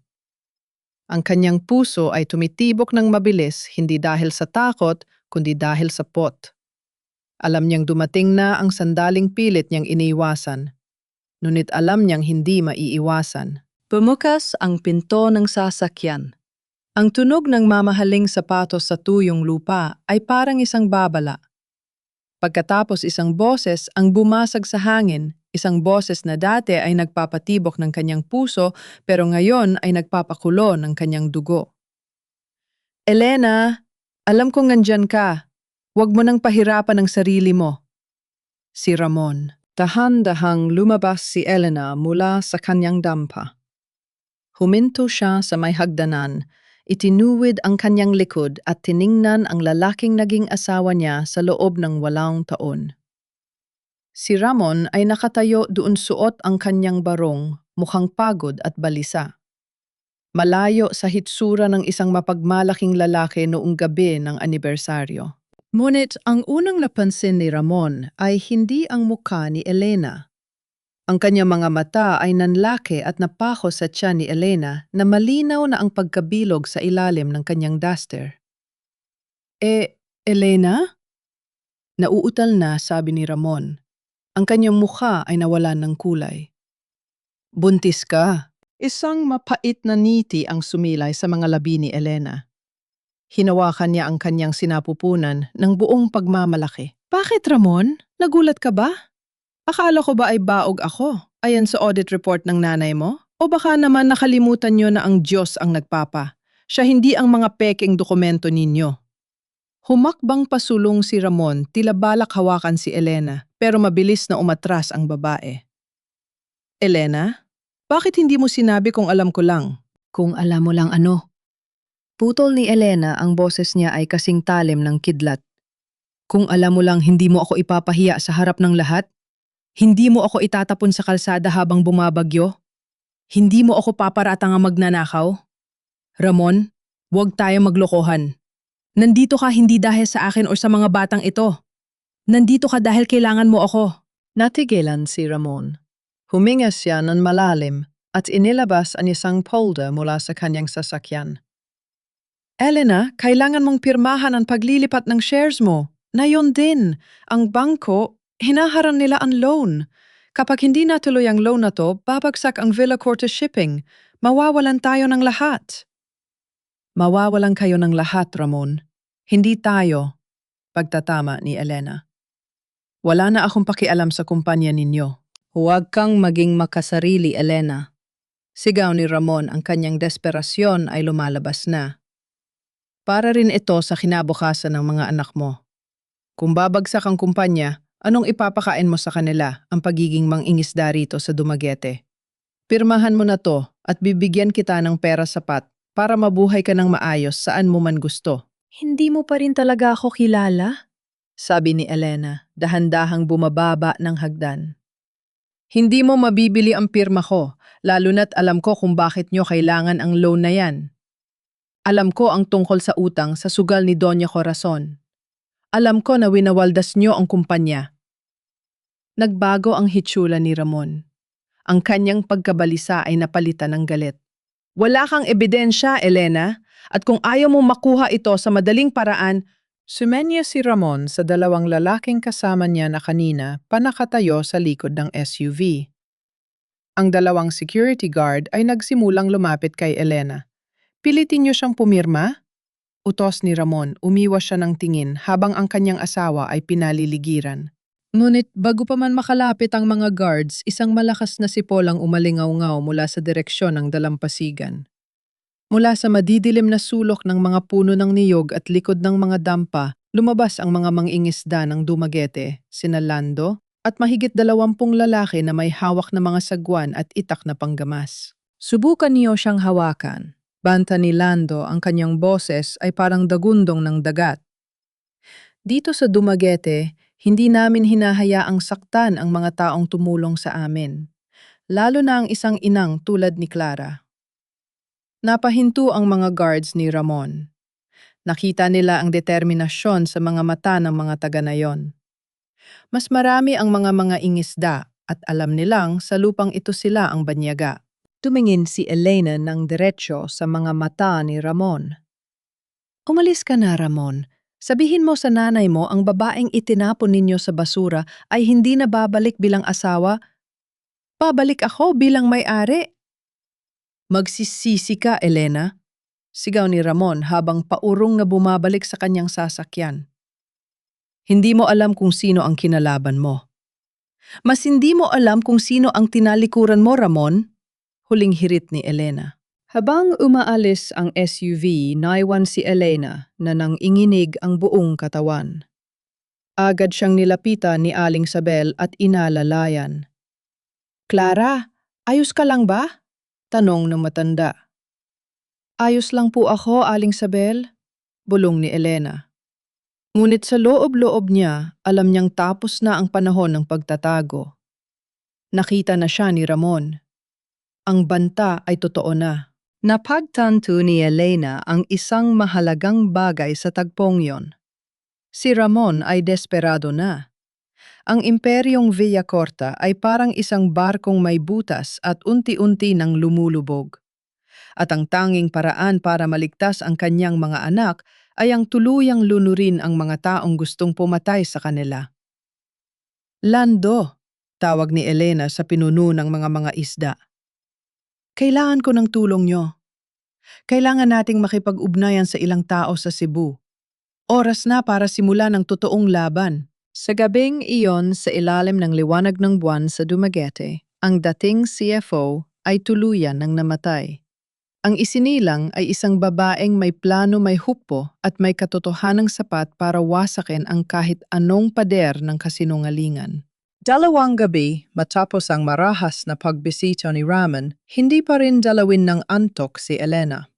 Ang kanyang puso ay tumitibok ng mabilis hindi dahil sa takot, kundi dahil sa pot. Alam niyang dumating na ang sandaling pilit niyang iniiwasan. Ngunit alam niyang hindi maiiwasan. Bumukas ang pinto ng sasakyan. Ang tunog ng mamahaling sapatos sa tuyong lupa ay parang isang babala. Pagkatapos isang boses ang bumasag sa hangin, isang boses na dati ay nagpapatibok ng kanyang puso pero ngayon ay nagpapakulo ng kanyang dugo. Elena, alam kong nandyan ka. Huwag mo nang pahirapan ang sarili mo. Si Ramon. Dahan-dahang lumabas si Elena mula sa kanyang dampa. Huminto siya sa may hagdanan, itinuwid ang kanyang likod at tiningnan ang lalaking naging asawa niya sa loob ng 8 taon. Si Ramon ay nakatayo doon suot ang kanyang barong, mukhang pagod at balisa. Malayo sa hitsura ng isang mapagmalaking lalaki noong gabi ng anibersaryo. Ngunit ang unang napansin ni Ramon ay hindi ang mukha ni Elena. Ang kanyang mga mata ay nanlaki at napako sa tiyan ni Elena na malinaw na ang pagkabilog sa ilalim ng kanyang duster. Elena? Nauutal na, sabi ni Ramon. Ang kanyang mukha ay nawalan ng kulay. Buntis ka. Isang mapait na ngiti ang sumilay sa mga labi ni Elena. Hinawakan niya ang kanyang sinapupunan ng buong pagmamalaki. Bakit, Ramon? Nagulat ka ba? Akala ko ba ay baog ako, ayan sa audit report ng nanay mo? O baka naman nakalimutan niyo na ang Diyos ang nagpapa. Siya hindi ang mga peking dokumento ninyo. Humakbang pasulong si Ramon, tila balak hawakan si Elena, pero mabilis na umatras ang babae. Elena, bakit hindi mo sinabi kung alam ko lang? Kung alam mo lang ano? Putol ni Elena, ang boses niya ay kasing talim ng kidlat. Kung alam mo lang hindi mo ako ipapahiya sa harap ng lahat? Hindi mo ako itatapon sa kalsada habang bumabagyo? Hindi mo ako paparatang ang magnanakaw? Ramon, huwag tayo maglokohan. Nandito ka hindi dahil sa akin o sa mga batang ito. Nandito ka dahil kailangan mo ako. Natigilan si Ramon. Huminga siya ng malalim at inilabas ang isang folder mula sa kanyang sasakyan. Elena, kailangan mong pirmahan ang paglilipat ng shares mo. Na yun din, ang bangko, hinaharang nila ang loan. Kapag hindi natuloy ang loan na to, babagsak ang Villa Corte shipping. Mawawalan tayo ng lahat. Mawawalan kayo ng lahat, Ramon. Hindi tayo. Pagtatama ni Elena. Wala na akong pakialam sa kumpanya ninyo. Huwag kang maging makasarili, Elena. Sigaw ni Ramon, ang kanyang desperasyon ay lumalabas na. Para rin ito sa kinabukasan ng mga anak mo. Kung babagsak ang kumpanya, anong ipapakain mo sa kanila ang pagiging mangingisda rito sa Dumaguete? Pirmahan mo na to at bibigyan kita ng pera sapat para mabuhay ka ng maayos saan mo man gusto. Hindi mo pa rin talaga ako kilala? Sabi ni Elena, dahan-dahang bumababa ng hagdan. Hindi mo mabibili ang pirma ko, lalo na't alam ko kung bakit nyo kailangan ang loan na yan. Alam ko ang tungkol sa utang sa sugal ni Doña Corazon. Alam ko na winawaldas nyo ang kumpanya. Nagbago ang hitsura ni Ramon. Ang kanyang pagkabalisa ay napalitan ng galit. Wala kang ebidensya, Elena, at kung ayaw mong makuha ito sa madaling paraan, sumenya si Ramon sa dalawang lalaking kasama niya na kanina panakatayo sa likod ng SUV. Ang dalawang security guard ay nagsimulang lumapit kay Elena. Pilitin niyo siyang pumirma? Utos ni Ramon, umiwas siya ng tingin habang ang kanyang asawa ay pinaliligiran. Ngunit bago pa man makalapit ang mga guards, isang malakas na sipol ang umalingaw-ngaw mula sa direksyon ng dalampasigan. Mula sa madidilim na sulok ng mga puno ng niyog at likod ng mga dampa, lumabas ang mga mangingisda ng Dumaguete, sina Lando, at mahigit 20 lalaki na may hawak na mga sagwan at itak na panggamas. Subukan niyo siyang hawakan. Banta ni Lando, ang kanyang boses ay parang dagundong ng dagat. Dito sa Dumaguete, hindi namin hinahayaang saktan ang mga taong tumulong sa amin. Lalo na ang isang inang tulad ni Clara. Napahinto ang mga guards ni Ramon. Nakita nila ang determinasyon sa mga mata ng mga taga na yon. Mas marami ang mga ingisda at alam nilang sa lupang ito sila ang banyaga. Tumingin si Elena ng diretsyo sa mga mata ni Ramon. Umalis ka na, Ramon. Sabihin mo sa nanay mo ang babaeng itinapon ninyo sa basura ay hindi na babalik bilang asawa. Babalik ako bilang may-ari. Magsisisi ka, Elena. Sigaw ni Ramon habang paurong na bumabalik sa kanyang sasakyan. Hindi mo alam kung sino ang kinalaban mo. Mas hindi mo alam kung sino ang tinalikuran mo, Ramon. Huling hirit ni Elena. Habang umaalis ang SUV, naiwan si Elena na nanginginig ang buong katawan. Agad siyang nilapitan ni Aling Sabel at inalalayan. Clara, ayos ka lang ba? Tanong ng matanda. Ayos lang po ako, Aling Sabel, bulong ni Elena. Ngunit sa loob-loob niya, alam niyang tapos na ang panahon ng pagtatago. Nakita na siya ni Ramon. Ang banta ay totoo na. Napagtanto ni Elena ang isang mahalagang bagay sa tagpong yon. Si Ramon ay desperado na. Ang imperyong Villacorta ay parang isang barkong may butas at unti-unti nang lumulubog. At ang tanging paraan para maligtas ang kanyang mga anak ay ang tuluyang lunurin ang mga taong gustong pumatay sa kanila. Lando, tawag ni Elena sa pinuno ng mga isda. Kailangan ko ng tulong nyo. Kailangan nating makipag-ugnayan sa ilang tao sa Cebu. Oras na para simulan ang totoong laban. Sa gabing iyon sa ilalim ng liwanag ng buwan sa Dumaguete, ang dating CFO ay tuluyan ng namatay. Ang isinilang ay isang babaeng may plano, may hukbo at may katotohanang sapat para wasakin ang kahit anong pader ng kasinungalingan. Dalawang gabi matapos ang marahas na pagbisita ni Ramon, hindi pa rin dalawin ng antok si Elena.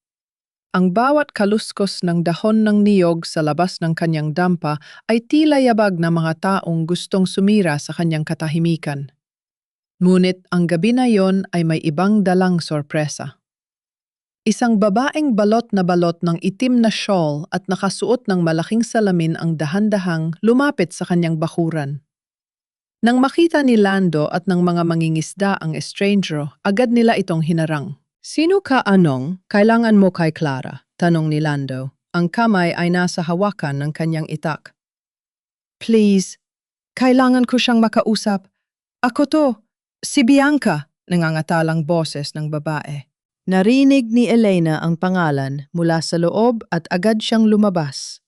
Ang bawat kaluskos ng dahon ng niyog sa labas ng kanyang dampa ay tila yabag na mga taong gustong sumira sa kanyang katahimikan. Ngunit ang gabi na yon ay may ibang dalang sorpresa. Isang babaeng balot ng itim na shawl at nakasuot ng malaking salamin ang dahan-dahang lumapit sa kanyang bakuran. Nang makita ni Lando at ng mga mangingisda ang estrangero, agad nila itong hinarang. Sino ka anong? Kailangan mo kay Clara, tanong ni Lando. Ang kamay ay nasa hawakan ng kanyang itak. Please, kailangan ko siyang makausap. Ako to, si Bianca, nangangatalang boses ng babae. Narinig ni Elena ang pangalan mula sa loob at agad siyang lumabas.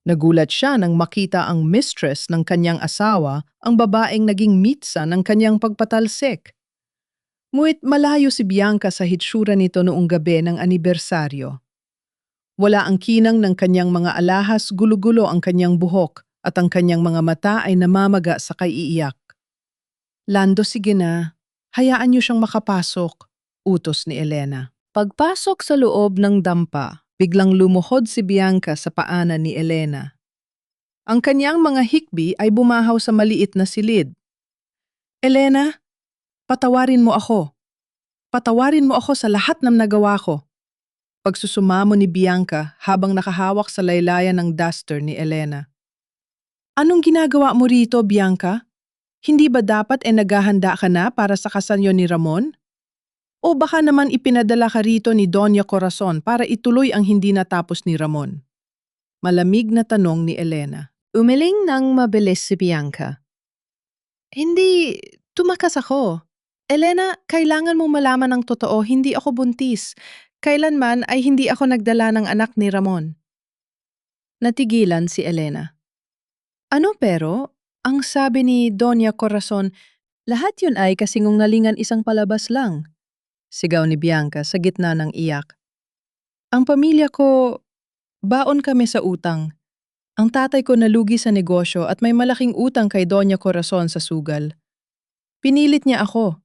Nagulat siya nang makita ang mistress ng kanyang asawa, ang babaeng naging mitsa ng kanyang pagpatalsik. Ngunit malayo si Bianca sa hitsura nito noong gabi ng anibersaryo. Wala ang kinang ng kanyang mga alahas, gulo-gulo ang kanyang buhok at ang kanyang mga mata ay namamaga sa kaiiyak. Lando, sige na. Hayaan niyo siyang makapasok, utos ni Elena. Pagpasok sa loob ng dampa, biglang lumuhod si Bianca sa paanan ni Elena. Ang kanyang mga hikbi ay bumahaw sa maliit na silid. Elena, patawarin mo ako. Patawarin mo ako sa lahat ng nagawa ko. Pagsusumamo ni Bianca habang nakahawak sa laylayan ng duster ni Elena. Anong ginagawa mo rito, Bianca? Hindi ba dapat naghahanda ka na para sa kasal ni Ramon? O baka naman ipinadala ka rito ni Doña Corazon para ituloy ang hindi natapos ni Ramon? Malamig na tanong ni Elena. Umiling nang mabilis si Bianca. Hindi, tumakas ako. Elena, kailangan mong malaman ang totoo, hindi ako buntis. Kailanman ay hindi ako nagdala ng anak ni Ramon. Natigilan si Elena. Ano pero? Ang sabi ni Doña Corazon, lahat yun ay kasinungalingan isang palabas lang. Sigaw ni Bianca sa gitna ng iyak. Ang pamilya ko, baon kami sa utang. Ang tatay ko nalugi sa negosyo at may malaking utang kay Doña Corazon sa sugal. Pinilit niya ako.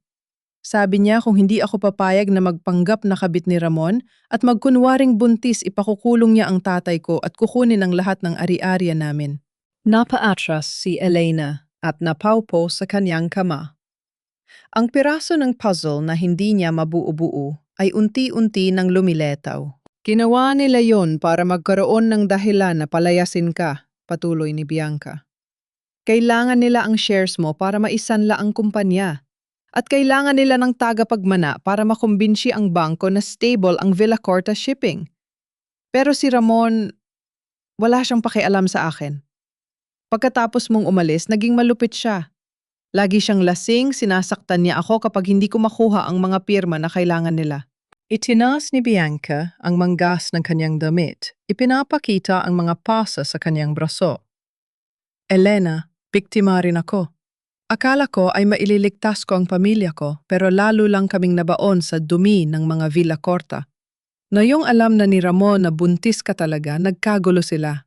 Sabi niya kung hindi ako papayag na magpanggap na kabit ni Ramon at magkunwaring buntis, ipakukulong niya ang tatay ko at kukunin ang lahat ng ari-ariya namin. Napaatras si Elena at napaupo sa kanyang kama. Ang piraso ng puzzle na hindi niya mabuo-buo ay unti-unti nang lumiletaw. Ginawa nila yon para magkaroon ng dahilan na palayasin ka, patuloy ni Bianca. Kailangan nila ang shares mo para maisanla ang kumpanya. At kailangan nila ng tagapagmana para makumbinsi ang bangko na stable ang Villacorta Shipping. Pero si Ramon, wala siyang pakialam sa akin. Pagkatapos mong umalis, naging malupit siya. Lagi siyang lasing, sinasaktan niya ako kapag hindi ko makuha ang mga pirma na kailangan nila. Itinaas ni Bianca ang manggas ng kanyang damit. Ipinapakita ang mga pasa sa kanyang braso. Elena, biktima rin ako. Akala ko ay maililigtas ko ang pamilya ko pero lalo lang kaming nabaon sa dumi ng mga Villacorta. Ngayong alam na ni Ramon na buntis ka talaga, nagkagulo sila.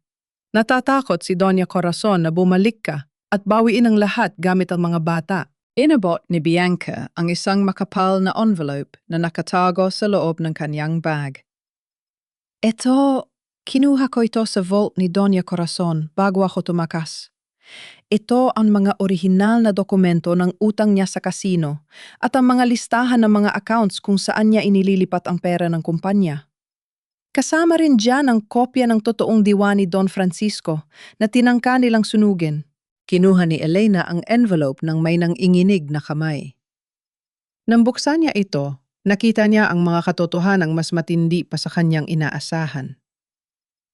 Natatakot si Doña Corazon na bumalik ka at bawiin ang lahat gamit ang mga bata. Inabot ni Bianca ang isang makapal na envelope na nakatago sa loob ng kanyang bag. Ito, kinuha ko ito sa vault ni Doña Corazon bago ako tumakas. Ito ang mga orihinal na dokumento ng utang niya sa kasino at ang mga listahan ng mga accounts kung saan niya inililipat ang pera ng kumpanya. Kasama rin dyan ang kopya ng totoong diwa ni Don Francisco na tinangka nilang sunugin. Kinuha ni Elena ang envelope ng may nanginginig na kamay. Nang buksan niya ito, nakita niya ang mga katotohanang mas matindi pa sa kanyang inaasahan.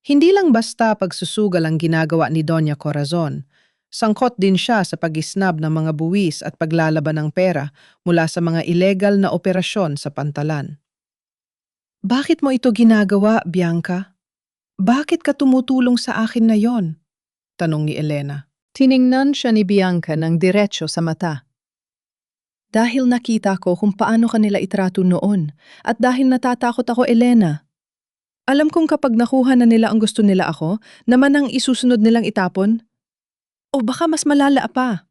Hindi lang basta pagsusugal ang ginagawa ni Doña Corazon, sangkot din siya sa pagisnab ng mga buwis at paglalaban ng pera mula sa mga ilegal na operasyon sa pantalan. Bakit mo ito ginagawa, Bianca? Bakit ka tumutulong sa akin na yon? Tanong ni Elena. Tiningnan siya ni Bianca ng diretso sa mata. Dahil nakita ko kung paano kanila itrato noon at dahil natatakot ako, Elena. Alam kong kapag nakuha na nila ang gusto nila ako, naman ang isusunod nilang itapon. O baka mas malala pa.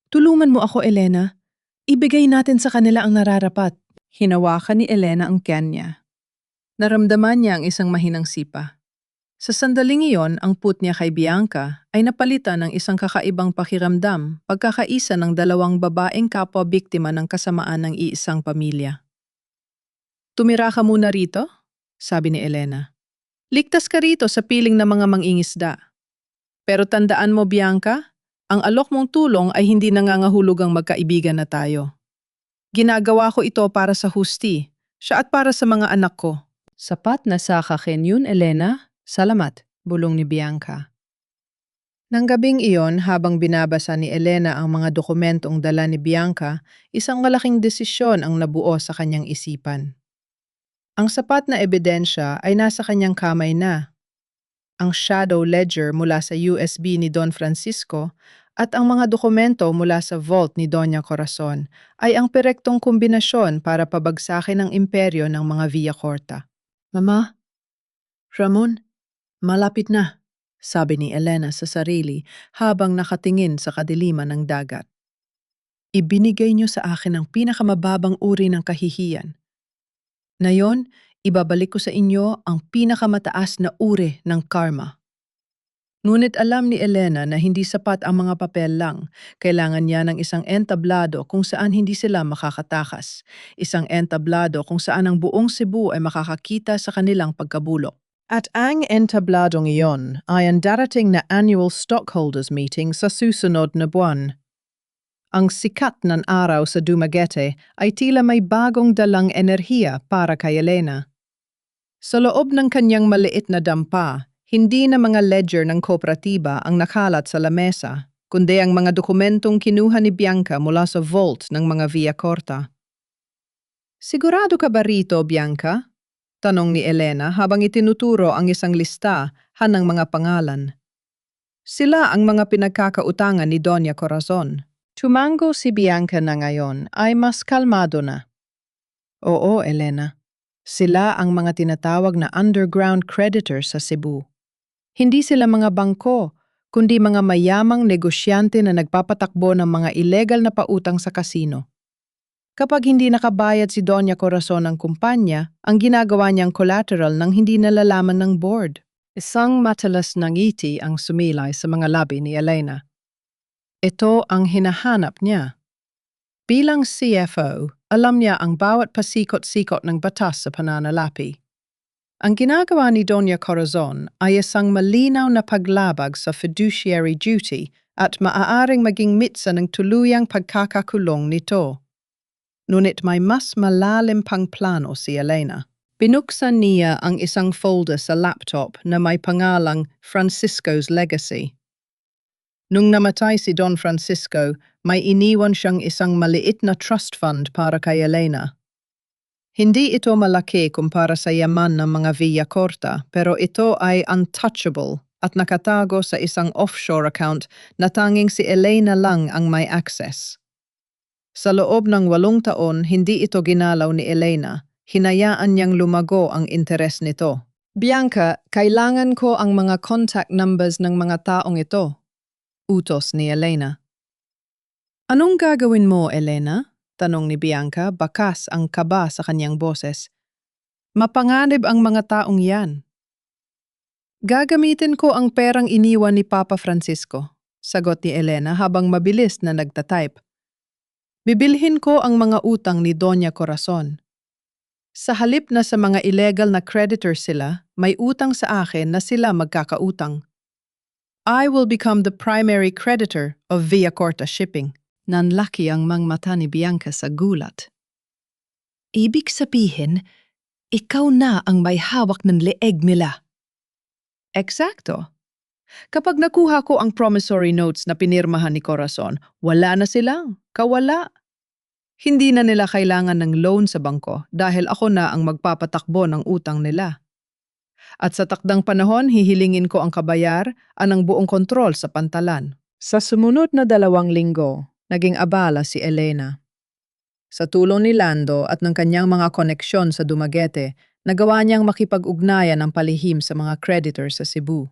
Tulungan mo ako, Elena. Ibigay natin sa kanila ang nararapat. Hinawakan ni Elena ang tiyan niya. Naramdaman niya ang isang mahinang sipa. Sa sandaling iyon, ang put niya kay Bianca ay napalitan ng isang kakaibang pakiramdam, pagkakaisa ng dalawang babaeng kapwa biktima ng kasamaan ng iisang pamilya. Tumira ka muna rito, sabi ni Elena. Ligtas ka rito sa piling ng mga mangingisda. Pero tandaan mo, Bianca, ang alok mong tulong ay hindi nangangahulugang magkaibigan na tayo. Ginagawa ko ito para sa husti, siya at para sa mga anak ko. Sapat na sa kakin yun, Elena. Salamat, bulong ni Bianca. Nang gabing iyon, habang binabasa ni Elena ang mga dokumentong dala ni Bianca, isang malaking desisyon ang nabuo sa kanyang isipan. Ang sapat na ebidensya ay nasa kanyang kamay na. Ang shadow ledger mula sa USB ni Don Francisco at ang mga dokumento mula sa vault ni Doña Corazon ay ang perektong kombinasyon para pabagsakin ang imperyo ng mga Villacorta. Mama? Ramon? Malapit na, sabi ni Elena sa sarili habang nakatingin sa kadiliman ng dagat. Ibinigay niyo sa akin ang pinakamababang uri ng kahihiyan. Ngayon, ibabalik ko sa inyo ang pinakamataas na uri ng karma. Ngunit alam ni Elena na hindi sapat ang mga papel lang. Kailangan niya ng isang entablado kung saan hindi sila makakatakas. Isang entablado kung saan ang buong Cebu ay makakakita sa kanilang pagkabulok. At ang entabladong iyon ay ang darating na annual stockholders meeting sa susunod na buwan. Ang sikat ng araw sa Dumaguete ay tila may bagong dalang enerhiya para kay Elena. Sa loob ng kanyang maliit na dampa, hindi na mga ledger ng kooperatiba ang nakalat sa lamesa, kundi ang mga dokumentong kinuha ni Bianca mula sa vault ng mga Villacorta. Sigurado ka ba rito, Bianca? Tanong ni Elena habang itinuturo ang isang listahan ng mga pangalan. Sila ang mga pinagkakautangan ni Doña Corazon. Tumango si Bianca na ngayon ay mas kalmado na. Oo, Elena. Sila ang mga tinatawag na underground creditors sa Cebu. Hindi sila mga bangko, kundi mga mayamang negosyante na nagpapatakbo ng mga illegal na pautang sa kasino. Kapag hindi nakabayad si Doña Corazon ng kumpanya, ang ginagawa niyang collateral nang hindi nalalaman ng board. Isang matalas na ngiti ang sumilay sa mga labi ni Elena. Ito ang hinahanap niya. Bilang CFO, alam niya ang bawat pasikot-sikot ng batas sa pananalapi. Ang ginagawa ni Doña Corazon ay isang malinaw na paglabag sa fiduciary duty at maaaring maging mitsa ng tuluyang pagkakakulong nito. Ngunit may mas malalim pang plano si Elena. Binuksan niya ang isang folder sa laptop na may pangalang Francisco's Legacy. Nung namatay si Don Francisco, may iniwan siyang isang maliit na trust fund para kay Elena. Hindi ito malaki kumpara sa yaman ng mga Villacorta, pero ito ay untouchable at nakatago sa isang offshore account na tanging si Elena lang ang may access. Sa loob ng 8 taon, hindi ito ginalaw ni Elena. Hinayaan niyang lumago ang interes nito. Bianca, kailangan ko ang mga contact numbers ng mga taong ito. Utos ni Elena. Anong gagawin mo, Elena? Tanong ni Bianca, bakas ang kaba sa kanyang boses. Mapanganib ang mga taong yan. Gagamitin ko ang perang iniwan ni Papa Francisco, sagot ni Elena habang mabilis na nagtatype. Bibilhin ko ang mga utang ni Doña Corazon. Sa halip na sa mga illegal na creditor sila, may utang sa akin na sila magkakautang. I will become the primary creditor of Via Corta Shipping. Nanlaki ang mga mata ni Bianca sa gulat. Ibig sabihin, ikaw na ang may hawak ng leeg nila. Eksakto. Kapag nakuha ko ang promissory notes na pinirmahan ni Corazon, wala na silang, kawala. Hindi na nila kailangan ng loan sa bangko dahil ako na ang magpapatakbo ng utang nila. At sa takdang panahon, hihilingin ko ang kabayar ang buong kontrol sa pantalan. Sa sumunod na 2 linggo, naging abala si Elena. Sa tulong ni Lando at ng kanyang mga koneksyon sa Dumaguete, nagawa niyang makipag-ugnayan ng palihim sa mga creditor sa Cebu.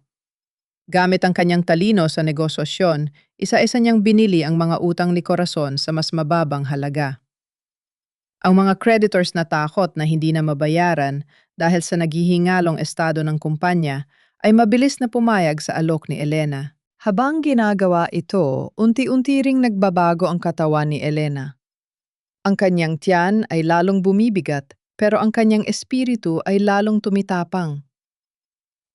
Gamit ang kanyang talino sa negosasyon, isa-isa niyang binili ang mga utang ni Corazon sa mas mababang halaga. Ang mga creditors natakot na hindi na mabayaran dahil sa naghihingalong estado ng kumpanya ay mabilis na pumayag sa alok ni Elena. Habang ginagawa ito, unti-unti ring nagbabago ang katawan ni Elena. Ang kanyang tiyan ay lalong bumibigat, pero ang kanyang espiritu ay lalong tumitapang.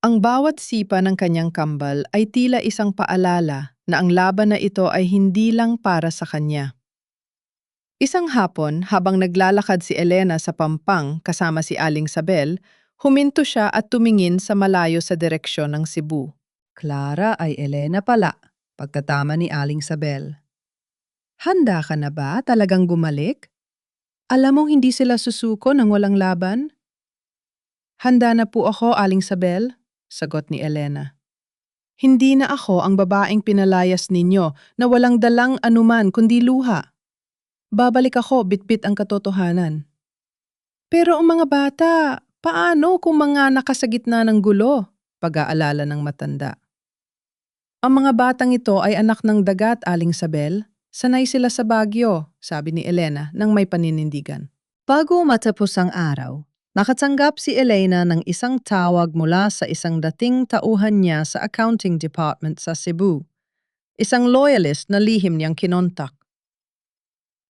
Ang bawat sipa ng kanyang kambal ay tila isang paalala na ang laban na ito ay hindi lang para sa kanya. Isang hapon, habang naglalakad si Elena sa Pampang kasama si Aling Sabel, huminto siya at tumingin sa malayo sa direksyon ng Cebu. Clara ay Elena pala, pagkatama ni Aling Sabel. Handa ka na ba talagang bumalik? Alam mong hindi sila susuko ng walang laban? Handa na po ako, Aling Sabel, sagot ni Elena. Hindi na ako ang babaeng pinalayas ninyo na walang dalang anuman kundi luha. Babalik ako bitbit ang katotohanan. Pero ang mga bata, paano kung mga nasa gitna ng gulo? Pag-aalala ng matanda. Ang mga batang ito ay anak ng dagat, Aling Sabel. Sanay sila sa Baguio, sabi ni Elena nang may paninindigan. Bago matapos ang araw, nakatanggap si Elena ng isang tawag mula sa isang dating tauhan niya sa accounting department sa Cebu. Isang loyalist na lihim niyang kinontak.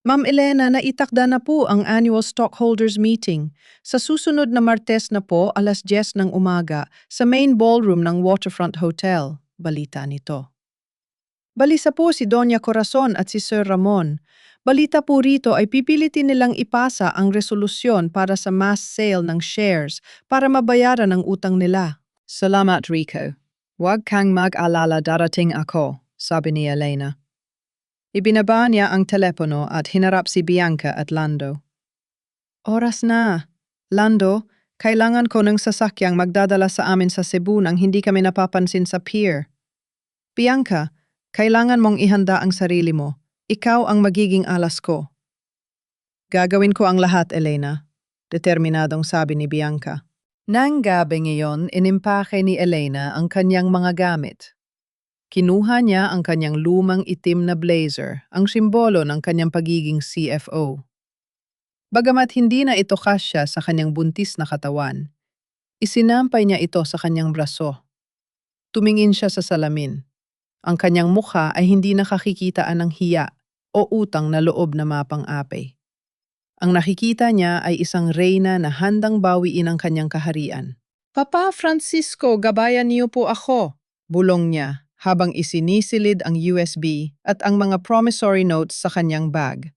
Ma'am Elena, naitakda na po ang annual stockholders meeting. Sa susunod na Martes na po, 10:00 ng umaga, sa main ballroom ng Waterfront Hotel, balita nito. Balisa po si Doña Corazon at si Sir Ramon. Balita po rito ay pipilitin nilang ipasa ang resolusyon para sa mass sale ng shares para mabayaran ang utang nila. Salamat, Rico. Huwag kang mag-alala, darating ako, sabi ni Elena. Ibinaba niya ang telepono at hinarap si Bianca at Lando. Oras na. Lando, kailangan ko ng sasakyang magdadala sa amin sa Cebu nang hindi kami napapansin sa pier. Bianca, kailangan mong ihanda ang sarili mo. Ikaw ang magiging alas ko. Gagawin ko ang lahat, Elena, determinadong sabi ni Bianca. Nang gabi ngayon, inimpake ni Elena ang kanyang mga gamit. Kinuha niya ang kanyang lumang itim na blazer, ang simbolo ng kanyang pagiging CFO. Bagamat hindi na ito kasya sa kanyang buntis na katawan, isinampay niya ito sa kanyang braso. Tumingin siya sa salamin. Ang kanyang mukha ay hindi nakakikitaan ng hiya o utang na loob na mapang-apay. Ang nakikita niya ay isang reyna na handang bawiin ang kanyang kaharian. Papa Francisco, gabayan niyo po ako, bulong niya habang isinisilid ang USB at ang mga promissory notes sa kanyang bag.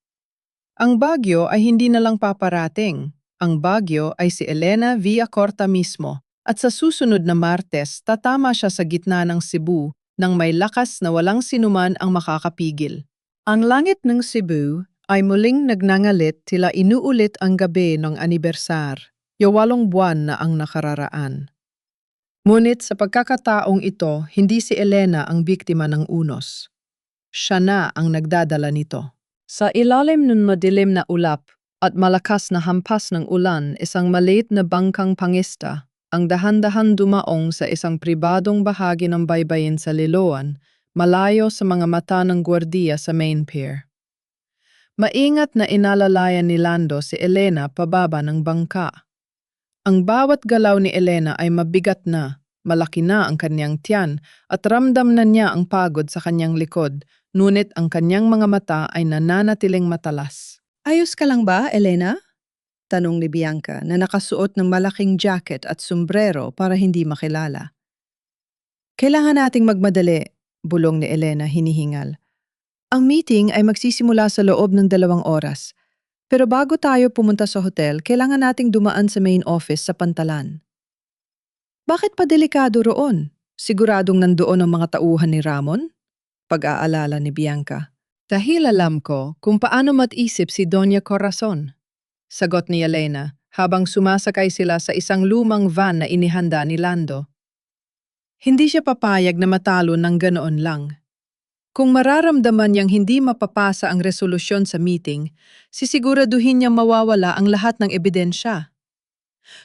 Ang Baguio ay hindi na lang paparating. Ang Baguio ay si Elena Villacorta mismo at sa susunod na Martes tatama siya sa gitna ng Cebu nang may lakas na walang sinuman ang makakapigil. Ang langit ng Cebu ay muling nagnangalit tila inuulit ang gabi ng anibersar, 8 buwan na ang nakararaan. Ngunit sa pagkakataong ito, hindi si Elena ang biktima ng unos. Siya na ang nagdadala nito. Sa ilalim ng madilim na ulap at malakas na hampas ng ulan, isang maliit na bangkang pangista ang dahan-dahan dumaong sa isang pribadong bahagi ng baybayin sa Liloan, malayo sa mga mata ng gwardiya sa main pier. Maingat na inalalayan ni Lando si Elena pababa ng bangka. Ang bawat galaw ni Elena ay mabigat na, malaki na ang kanyang tiyan at ramdam na niya ang pagod sa kanyang likod, ngunit ang kanyang mga mata ay nananatiling matalas. Ayos ka lang ba, Elena? Tanong ni Bianca na nakasuot ng malaking jacket at sombrero para hindi makilala. Kailangan nating magmadali, bulong ni Elena hinihingal. Ang meeting ay magsisimula sa loob ng 2 oras. Pero bago tayo pumunta sa hotel, kailangan nating dumaan sa main office sa Pantalan. Bakit pa delikado roon? Siguradong nandoon ang mga tauhan ni Ramon? Pag-aalala ni Bianca. Dahil alam ko kung paano mag-isip si Doña Corazon. Sagot ni Elena habang sumasakay sila sa isang lumang van na inihanda ni Lando. Hindi siya papayag na matalo ng ganoon lang. Kung mararamdaman niyang hindi mapapasa ang resolusyon sa meeting, sisiguraduhin niyang mawawala ang lahat ng ebidensya.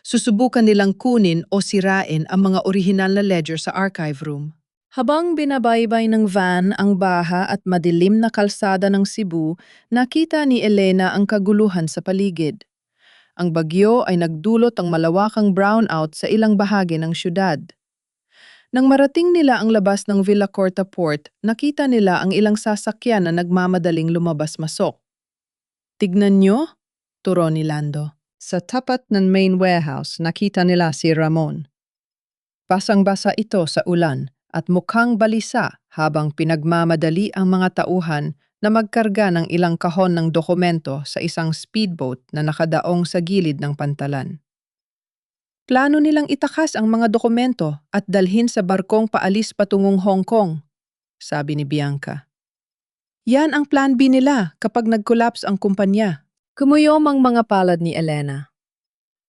Susubukan nilang kunin o sirain ang mga orihinal na ledger sa archive room. Habang binabaybay ng van ang baha at madilim na kalsada ng Cebu, nakita ni Elena ang kaguluhan sa paligid. Ang bagyo ay nagdulot ng malawakang brownout sa ilang bahagi ng syudad. Nang marating nila ang labas ng Villa Corta Port, nakita nila ang ilang sasakyan na nagmamadaling lumabas-masok. "Tignan nyo," turo ni Lando. Sa tapat ng main warehouse, nakita nila si Ramon. Basang-basa ito sa ulan at mukhang balisa habang pinagmamadali ang mga tauhan na magkarga ng ilang kahon ng dokumento sa isang speedboat na nakadaong sa gilid ng pantalan. Plano nilang itakas ang mga dokumento at dalhin sa barkong paalis patungong Hong Kong, sabi ni Bianca. Yan ang plan B nila kapag nag-collapse ang kumpanya. Kumuyom ang mga palad ni Elena.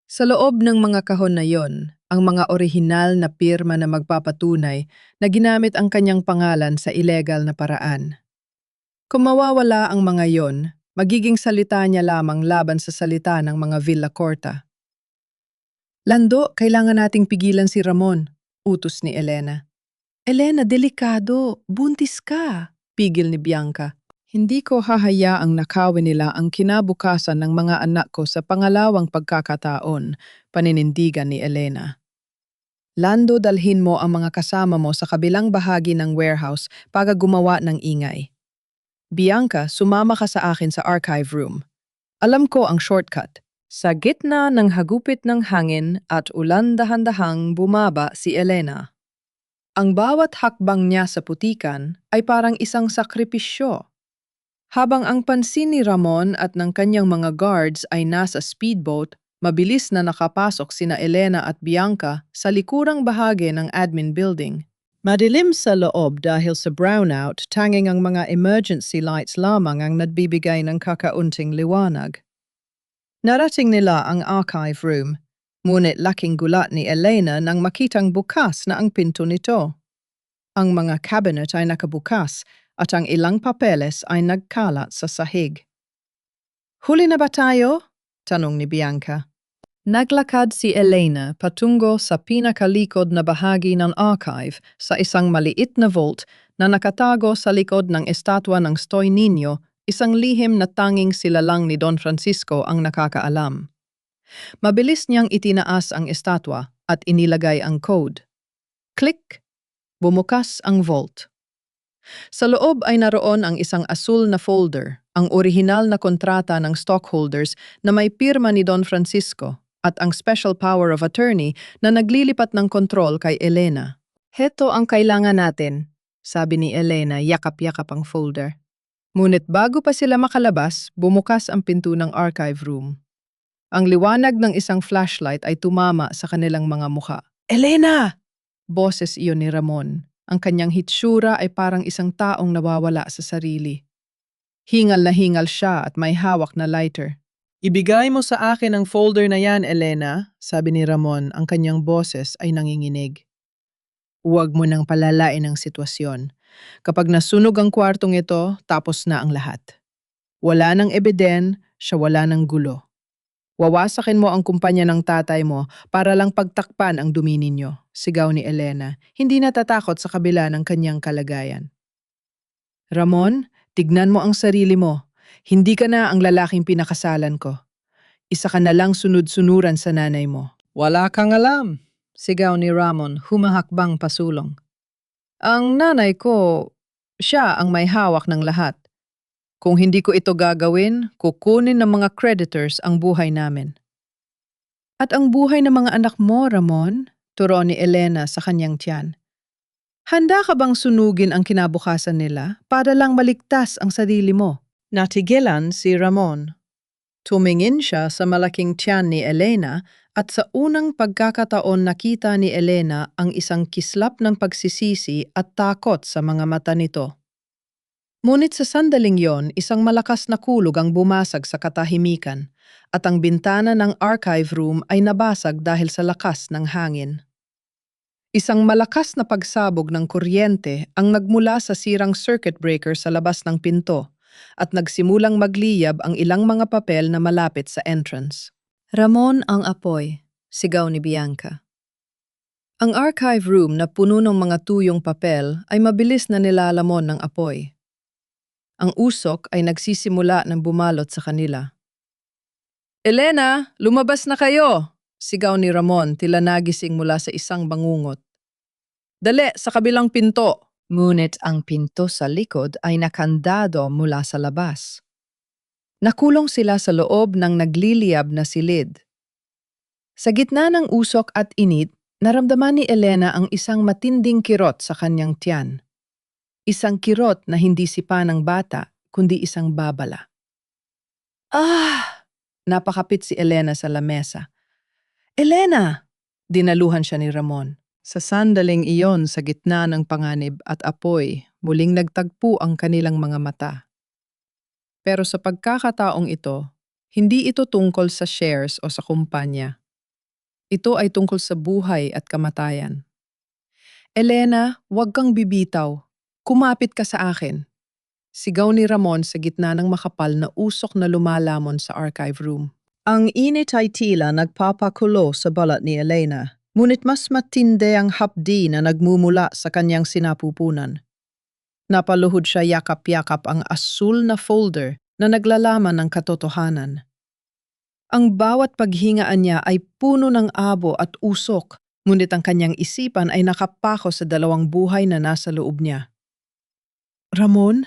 Sa loob ng mga kahon na yon, ang mga orihinal na pirma na magpapatunay na ginamit ang kanyang pangalan sa ilegal na paraan. Kung mawawala ang mga yon, magiging salita niya lamang laban sa salita ng mga Villa Corta. "Lando, kailangan nating pigilan si Ramon," utos ni Elena. "Elena, delikado. Buntis ka," pigil ni Bianca. "Hindi ko hahayaang nakawin nila ang kinabukasan ng mga anak ko sa pangalawang pagkakataon," paninindigan ni Elena. "Lando, dalhin mo ang mga kasama mo sa kabilang bahagi ng warehouse para gumawa ng ingay. Bianca, sumama ka sa akin sa archive room. Alam ko ang shortcut." Sa gitna ng hagupit ng hangin at ulan dahan-dahang bumaba si Elena. Ang bawat hakbang niya sa putikan ay parang isang sakripisyo. Habang ang pansin ni Ramon at ng kanyang mga guards ay nasa speedboat, mabilis na nakapasok sina Elena at Bianca sa likurang bahagi ng admin building. Madilim sa loob dahil sa brownout, tanging ang mga emergency lights lamang ang nagbibigay ng kakaunting liwanag. Narating nila ang archive room, ngunit laking gulat ni Elena nang makitang bukas na ang pinto nito. Ang mga cabinet ay nakabukas at ang ilang papeles ay nagkalat sa sahig. "Huli na ba tayo?" tanong ni Bianca. Naglakad si Elena patungo sa pinakalikod na bahagi ng archive sa isang maliit na vault na nakatago sa likod ng estatwa ng Stoy Niño, isang lihim na tanging sila lang ni Don Francisco ang nakakaalam. Mabilis niyang itinaas ang estatwa at inilagay ang code. Click! Bumukas ang vault. Sa loob ay naroon ang isang asul na folder, ang orihinal na kontrata ng stockholders na may pirma ni Don Francisco at ang special power of attorney na naglilipat ng kontrol kay Elena. "Heto ang kailangan natin," sabi ni Elena, yakap-yakap ang folder. Ngunit bago pa sila makalabas, bumukas ang pinto ng archive room. Ang liwanag ng isang flashlight ay tumama sa kanilang mga mukha. "Elena!" Boses iyon ni Ramon. Ang kanyang hitsura ay parang isang taong nawawala sa sarili. Hingal na hingal siya at may hawak na lighter. "Ibigay mo sa akin ang folder na yan, Elena," sabi ni Ramon. Ang kanyang boses ay nanginginig. "Huwag mo nang palalain ang sitwasyon. Kapag nasunog ang kwartong ito, tapos na ang lahat. Wala nang ebidensya, wala nang gulo. Wawasakin mo ang kumpanya ng tatay mo para lang pagtakpan ang dumi ninyo," sigaw ni Elena, hindi natatakot sa kabila ng kanyang kalagayan. "Ramon, tignan mo ang sarili mo. Hindi ka na ang lalaking pinakasalan ko. Isa ka na lang sunod-sunuran sa nanay mo." "Wala kang alam," sigaw ni Ramon, humahakbang pasulong. "Ang nanay ko, siya ang may hawak ng lahat. Kung hindi ko ito gagawin, kukunin ng mga creditors ang buhay namin." "At ang buhay ng mga anak mo, Ramon?" turo ni Elena sa kanyang tiyan. Handa ka bang sunugin ang kinabukasan nila para lang maligtas ang sarili mo? Natigilan si Ramon. Tumingin siya sa malaking tiyan ni Elena at sa unang pagkakataon nakita ni Elena ang isang kislap ng pagsisisi at takot sa mga mata nito. Ngunit sa sandaling yon, isang malakas na kulog ang bumasag sa katahimikan at ang bintana ng archive room ay nabasag dahil sa lakas ng hangin. Isang malakas na pagsabog ng kuryente ang nagmula sa sirang circuit breaker sa labas ng pinto at nagsimulang magliyab ang ilang mga papel na malapit sa entrance. Ramon ang apoy, sigaw ni Bianca. Ang archive room na puno ng mga tuyong papel ay mabilis na nilalamon ng apoy. Ang usok ay nagsisimula ng bumalot sa kanila. "Elena, lumabas na kayo!" Sigaw ni Ramon tila nagising mula sa isang bangungot. "Dali, sa kabilang pinto!" Ngunit ang pinto sa likod ay nakandado mula sa labas. Nakulong sila sa loob ng nagliliyab na silid. Sa gitna ng usok at init, naramdaman ni Elena ang isang matinding kirot sa kanyang tiyan. Isang kirot na hindi sipa ng bata, kundi isang babala. "Ah!" Napakapit si Elena sa lamesa. "Elena!" Dinaluhan siya ni Ramon. Sa sandaling iyon sa gitna ng panganib at apoy, muling nagtagpo ang kanilang mga mata. Pero sa pagkakataong ito, hindi ito tungkol sa shares o sa kumpanya. Ito ay tungkol sa buhay at kamatayan. "Elena, huwag kang bibitaw. Kumapit ka sa akin." Sigaw ni Ramon sa gitna ng makapal na usok na lumalamon sa archive room. Ang init ay tila nagpapakulo sa balat ni Elena, ngunit mas matindi ang hapdi na nagmumula sa kanyang sinapupunan. Napaluhod siya yakap-yakap ang asul na folder na naglalaman ng katotohanan. Ang bawat paghingaan niya ay puno ng abo at usok, ngunit ang kanyang isipan ay nakapako sa dalawang buhay na nasa loob niya. "Ramon,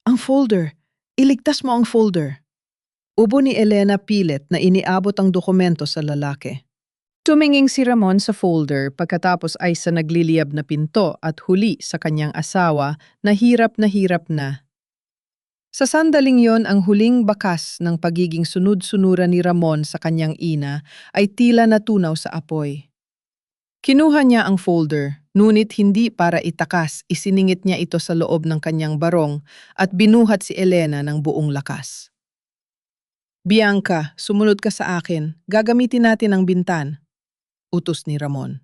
ang folder. Iligtas mo ang folder." Ubo ni Elena pilit na iniabot ang dokumento sa lalaki. Tuminging si Ramon sa folder pagkatapos ay sa nagliliyab na pinto at huli sa kanyang asawa na hirap na hirap na. Sa sandaling yon, ang huling bakas ng pagiging sunod-sunuran ni Ramon sa kanyang ina ay tila natunaw sa apoy. Kinuha niya ang folder, ngunit hindi para itakas, isiningit niya ito sa loob ng kanyang barong at binuhat si Elena ng buong lakas. "Bianca, sumunod ka sa akin. Gagamitin natin ang bintan," utos ni Ramon.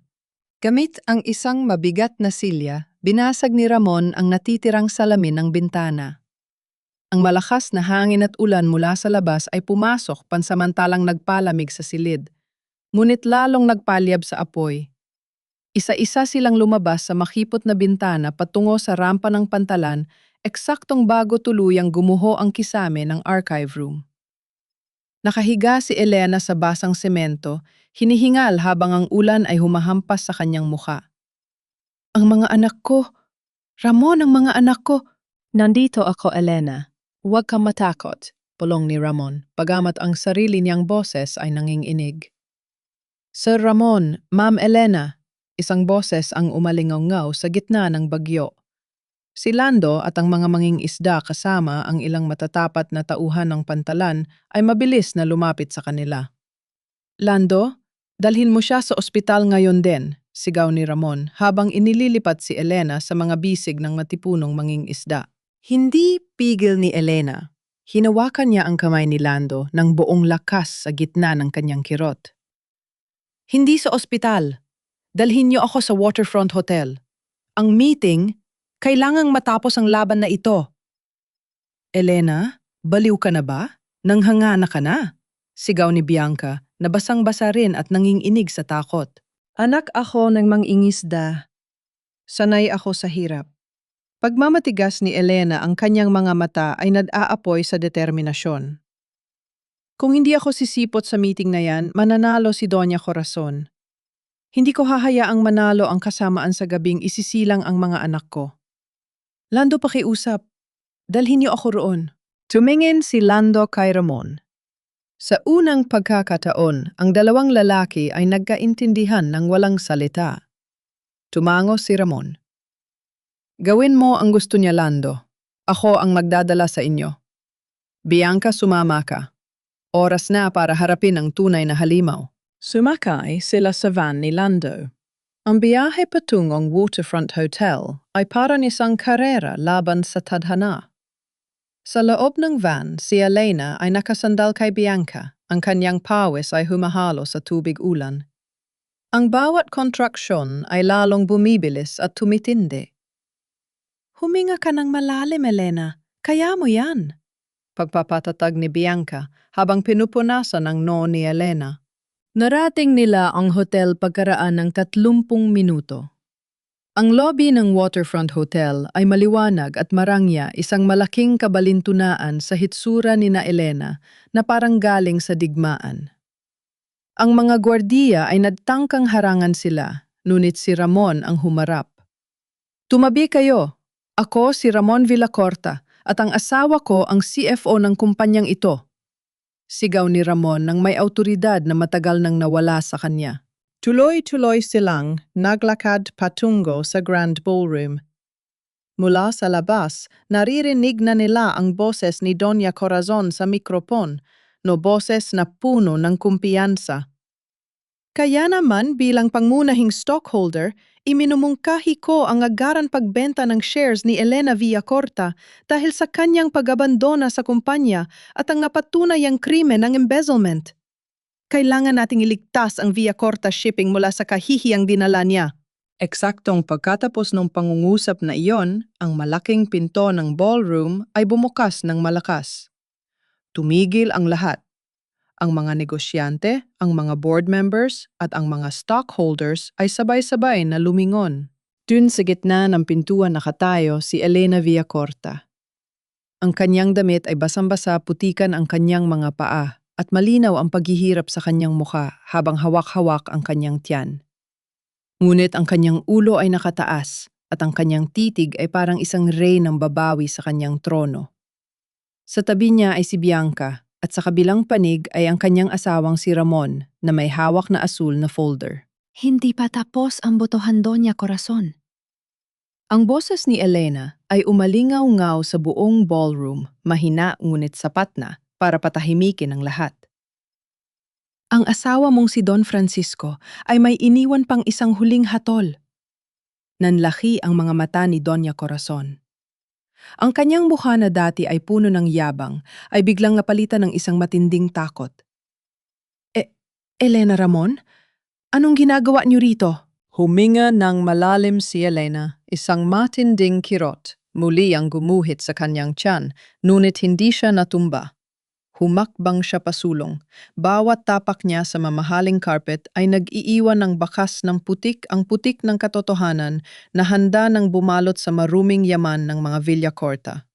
Gamit ang isang mabigat na silya, binasag ni Ramon ang natitirang salamin ng bintana. Ang malakas na hangin at ulan mula sa labas ay pumasok pansamantalang nagpalamig sa silid, ngunit lalong nagpalyab sa apoy. Isa-isa silang lumabas sa makipot na bintana patungo sa rampa ng pantalan, eksaktong bago tuluyang gumuho ang kisame ng archive room. Nakahiga si Elena sa basang semento, hinihingal habang ang ulan ay humahampas sa kanyang muka. "Ang mga anak ko! Ramon, ang mga anak ko!" "Nandito ako, Elena. Huwag kang matakot," pulong ni Ramon, bagamat ang sarili niyang boses ay nanginginig. "Sir Ramon, Ma'am Elena," isang boses ang umalingaw sa gitna ng bagyo. Si Lando at ang mga mangingisda kasama ang ilang matatapat na tauhan ng pantalan ay mabilis na lumapit sa kanila. "Lando, dalhin mo siya sa ospital ngayon din," sigaw ni Ramon habang inililipat si Elena sa mga bisig ng matipunong mangingisda. Hindi pigil ni Elena. Hinawakan niya ang kamay ni Lando ng buong lakas sa gitna ng kanyang kirot. "Hindi sa ospital. Dalhin niyo ako sa Waterfront Hotel. Ang meeting, kailangang matapos ang laban na ito." "Elena, baliw ka na ba? Nanghangana ka na?" sigaw ni Bianca, na basang-basa rin at nanginginig sa takot. "Anak ako ng mangingisda. Sanay ako sa hirap." Pagmamatigas ni Elena ang kanyang mga mata ay nag-aapoy sa determinasyon. "Kung hindi ako sisipot sa meeting na yan, mananalo si Doña Corazon. Hindi ko hahayaang manalo ang kasamaan sa gabing isisilang ang mga anak ko. Lando, pakiusap. Dalhin niyo ako roon." Tumingin si Lando kay Ramon. Sa unang pagkakataon, ang dalawang lalaki ay nagkaintindihan ng walang salita. Tumango si Ramon. Gawin mo ang gusto niya, Lando. Ako ang magdadala sa inyo. Bianca, sumama ka. Oras na para harapin ang tunay na halimaw. Sumakay sila sa van ni Lando. Ang biyahe patungong Waterfront Hotel ay parang isang karera laban sa tadhana. Sa loob ng van, si Elena ay nakasandal kay Bianca. Ang kanyang pawis ay humahalo sa tubig ulan. Ang bawat kontraksyon ay lalong bumibilis at tumitindi. Huminga ka ng malalim, Elena. Kaya mo yan. Pagpapatatag ni Bianca habang pinupunasan ang noo ni Elena. Narating nila ang hotel pagkaraan ng 30 minuto. Ang lobby ng Waterfront Hotel ay maliwanag at marangya, isang malaking kabalintunaan sa hitsura ni na Elena na parang galing sa digmaan. Ang mga gwardiya ay nagtangkang harangan sila, ngunit si Ramon ang humarap. Tumabi kayo! Ako si Ramon Villacorta at ang asawa ko ang CFO ng kumpanyang ito. Sigaw ni Ramon nang may awtoridad na matagal nang nawala sa kanya. Tuloy-tuloy silang naglakad patungo sa Grand Ballroom. Mula sa labas, naririnig na nila ang boses ni Doña Corazon sa mikropon, no boses na puno ng kumpiyansa. Kaya naman bilang pangunahing stockholder, iminumungkahi ko ang agaran pagbenta ng shares ni Elena Villacorta dahil sa kanyang pag-abandona sa kumpanya at ang napatunayang krimen ng embezzlement. Kailangan nating iligtas ang Villacorta Shipping mula sa kahihiyang dinala niya. Eksaktong pagkatapos ng pangungusap na iyon, ang malaking pinto ng ballroom ay bumukas ng malakas. Tumigil ang lahat. Ang mga negosyante, ang mga board members, at ang mga stockholders ay sabay-sabay na lumingon. Dun sa gitna ng pintuan nakatayo si Elena Villacorta. Ang kanyang damit ay basang-basa, putikan ang kanyang mga paa at malinaw ang paghihirap sa kanyang muka habang hawak-hawak ang kanyang tiyan. Ngunit ang kanyang ulo ay nakataas at ang kanyang titig ay parang isang rey ng babawi sa kanyang trono. Sa tabi niya ay si Bianca at sa kabilang panig ay ang kanyang asawang si Ramon na may hawak na asul na folder. Hindi pa tapos ang botohan, Doña Corazon. Ang boses ni Elena ay umalingaw-ngaw sa buong ballroom, mahina ngunit sapat na para patahimikin ang lahat. Ang asawa mong si Don Francisco ay may iniwan pang isang huling hatol. Nanlaki ang mga mata ni Doña Corazon. Ang kanyang mukha na dati ay puno ng yabang ay biglang napalitan ng isang matinding takot. Elena Ramon? Anong ginagawa niyo rito? Huminga ng malalim si Elena, isang matinding kirot. Muli ang gumuhit sa kanyang tiyan, ngunit hindi siya natumba. Humakbang siya pasulong. Bawat tapak niya sa mamahaling carpet ay nag-iiwan ng bakas ng putik, ang putik ng katotohanan na handa ng bumalot sa maruming yaman ng mga Villacorta.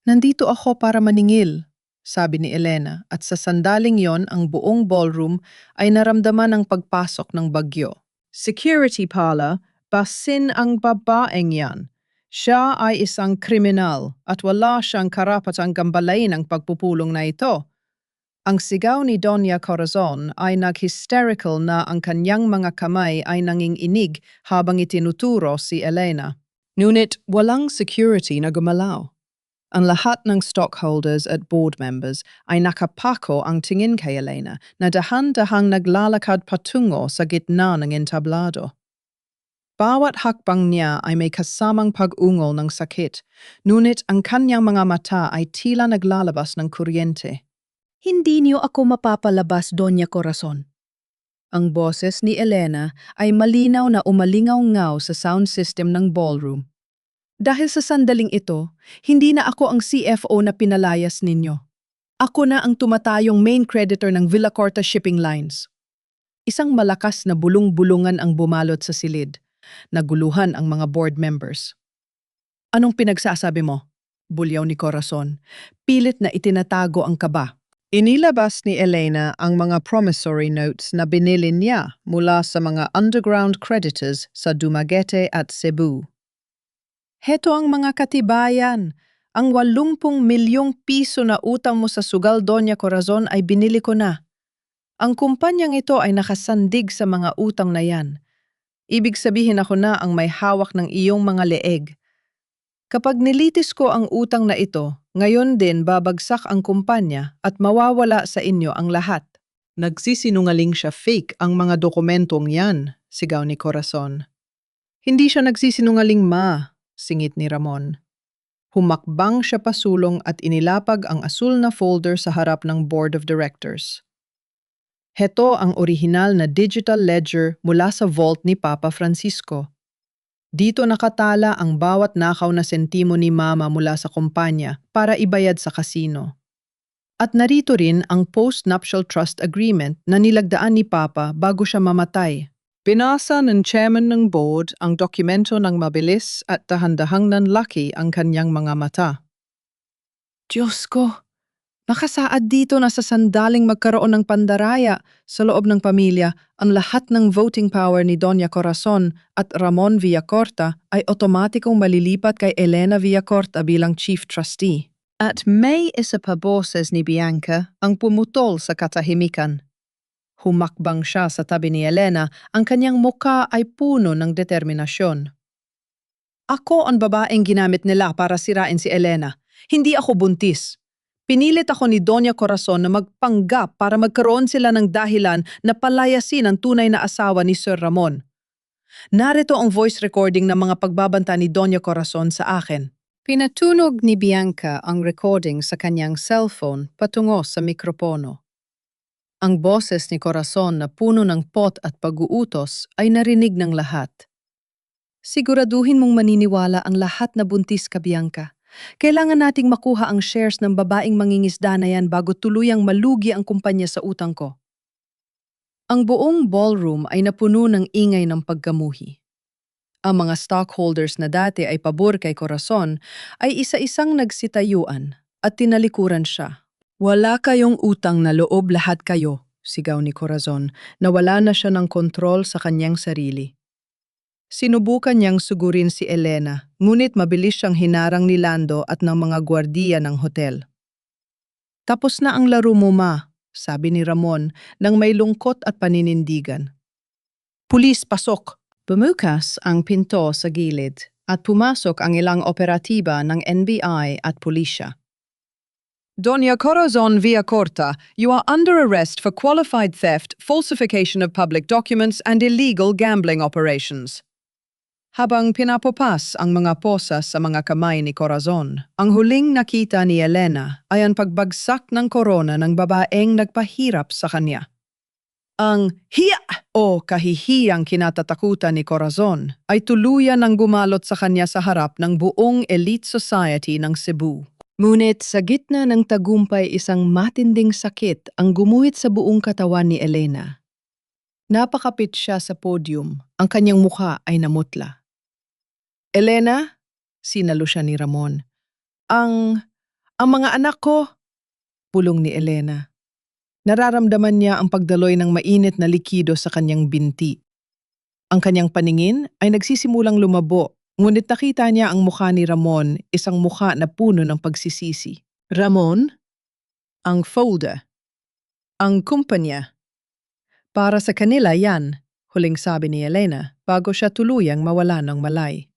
Nandito ako para maningil, sabi ni Elena, at sa sandaling yon ang buong ballroom ay naramdaman ang pagpasok ng bagyo. Security pala, basin ang babaeng yan. Siya ay isang kriminal at wala siyang karapatang gambalain ang pagpupulong na ito. Ang sigaw ni Doña Corazon ay nag-hysterical na ang kanyang mga kamay ay nanginginig habang itinuturo si Elena. Ngunit walang security na gumalaw. Ang lahat ng stockholders at board members ay nakapako ang tingin kay Elena na dahan-dahang naglalakad patungo sa gitna ng entablado. Bawat hakbang niya ay may kasamang pag-ungol ng sakit, ngunit ang kanyang mga mata ay tila naglalabas ng kuryente. Hindi niyo ako mapapalabas, Doña Corazon. Ang boses ni Elena ay malinaw na umalingaw-ngaw sa sound system ng ballroom. Dahil sa sandaling ito, hindi na ako ang CFO na pinalayas ninyo. Ako na ang tumatayong main creditor ng Villacorta Shipping Lines. Isang malakas na bulong-bulungan ang bumalot sa silid. Naguluhan ang mga board members. Anong pinagsasabi mo? Bulyaw ni Corazon. Pilit na itinatago ang kaba. Inilabas ni Elena ang mga promissory notes na binili niya mula sa mga underground creditors sa Dumaguete at Cebu. Heto ang mga katibayan. Ang 80 milyong piso na utang mo sa sugal, Doña Corazon, ay binili ko na. Ang kumpanyang ito ay nakasandig sa mga utang na yan. Ibig sabihin ako na ang may hawak ng iyong mga leeg. Kapag nilitis ko ang utang na ito, ngayon din babagsak ang kumpanya at mawawala sa inyo ang lahat. Nagsisinungaling siya, fake ang mga dokumentong yan, sigaw ni Corazon. Hindi siya nagsisinungaling, ma, singit ni Ramon. Humakbang siya pasulong at inilapag ang asul na folder sa harap ng Board of Directors. Heto ang orihinal na digital ledger mula sa vault ni Papa Francisco. Dito nakatala ang bawat nakaw na sentimo ni Mama mula sa kumpanya para ibayad sa kasino. At narito rin ang post-nuptial trust agreement na nilagdaan ni Papa bago siya mamatay. Binasa ng chairman ng board ang dokumento ng mabilis at dahan-dahang nanlaki ang kanyang mga mata. Diyos ko! Nakasaad dito na sa sandaling magkaroon ng pandaraya sa loob ng pamilya, ang lahat ng voting power ni Doña Corazon at Ramon Villacorta ay otomatikong malilipat kay Elena Villacorta bilang chief trustee. At may isa pa boses ni Bianca ang pumutol sa katahimikan. Humakbang siya sa tabi ni Elena, ang kanyang muka ay puno ng determinasyon. Ako ang babaeng ginamit nila para sirain si Elena. Hindi ako buntis. Pinilit ako ni Doña Corazon na magpanggap para magkaroon sila ng dahilan na palayasin ang tunay na asawa ni Sir Ramon. Narito ang voice recording ng mga pagbabanta ni Doña Corazon sa akin. Pinatunog ni Bianca ang recording sa kanyang cellphone patungo sa mikropono. Ang boses ni Corazon na puno ng pot at pag-uutos ay narinig ng lahat. Siguraduhin mong maniniwala ang lahat na buntis ka, Bianca. Kailangan nating makuha ang shares ng babaeng mangingisda na yan bago tuluyang malugi ang kumpanya sa utang ko. Ang buong ballroom ay napuno ng ingay ng pagkamuhi. Ang mga stockholders na dati ay pabor kay Corazon ay isa-isang nagsitayuan at tinalikuran siya. Wala kayong utang na loob, lahat kayo, sigaw ni Corazon, na wala na siya ng kontrol sa kanyang sarili. Sinubukan niyang sugurin si Elena, ngunit mabilis siyang hinarang ni Lando at ng mga gwardiya ng hotel. Tapos na ang laro mo, ma, sabi ni Ramon nang may lungkot at paninindigan. Pulis, pasok! Bumukas ang pinto sa gilid at pumasok ang ilang operatiba ng NBI at pulisya. Doña Corazon Villacorta, you are under arrest for qualified theft, falsification of public documents, and illegal gambling operations. Habang pinapopas ang mga posas sa mga kamay ni Corazon, ang huling nakita ni Elena ay ang pagbagsak ng korona ng babaeng nagpahirap sa kanya. Ang hiya o kahihiyang kinatatakutan ni Corazon ay tuluyan ng gumalot sa kanya sa harap ng buong elite society ng Cebu. Ngunit sa gitna ng tagumpay, isang matinding sakit ang gumuhit sa buong katawan ni Elena. Napakapit siya sa podium, ang kanyang mukha ay namutla. Elena, sinalo siya ni Ramon. Ang mga anak ko, pulong ni Elena. Nararamdaman niya ang pagdaloy ng mainit na likido sa kanyang binti. Ang kanyang paningin ay nagsisimulang lumabo, ngunit nakita niya ang mukha ni Ramon, isang mukha na puno ng pagsisisi. Ramon, ang folder, ang kumpanya. Para sa kanila yan, huling sabi ni Elena bago siya tuluyang mawala ng malay.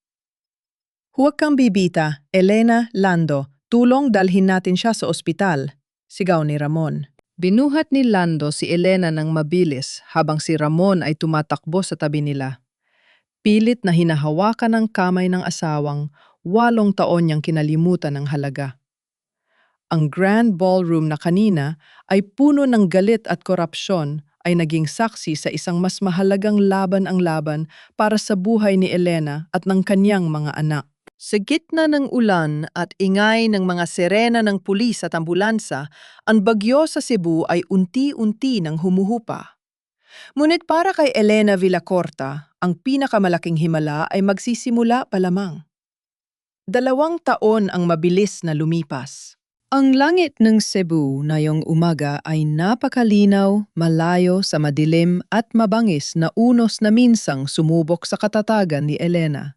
Huwag kang bibita, Elena, Lando, tulong dalhin natin siya sa ospital, sigaw ni Ramon. Binuhat ni Lando si Elena ng mabilis habang si Ramon ay tumatakbo sa tabi nila. Pilit na hinahawakan ng kamay ng asawang 8 taon niyang kinalimutan ng halaga. Ang grand ballroom na kanina ay puno ng galit at korupsyon ay naging saksi sa isang mas mahalagang laban ang laban para sa buhay ni Elena at ng kanyang mga anak. Sa gitna ng ulan at ingay ng mga sirena ng pulis at ambulansa, ang bagyo sa Cebu ay unti-unti nang humuhupa. Ngunit para kay Elena Villacorta, ang pinakamalaking himala ay magsisimula pa lamang. 2 taon ang mabilis na lumipas. Ang langit ng Cebu ngayong umaga ay napakalinaw, malayo sa madilim at mabangis na unos na minsang sumubok sa katatagan ni Elena.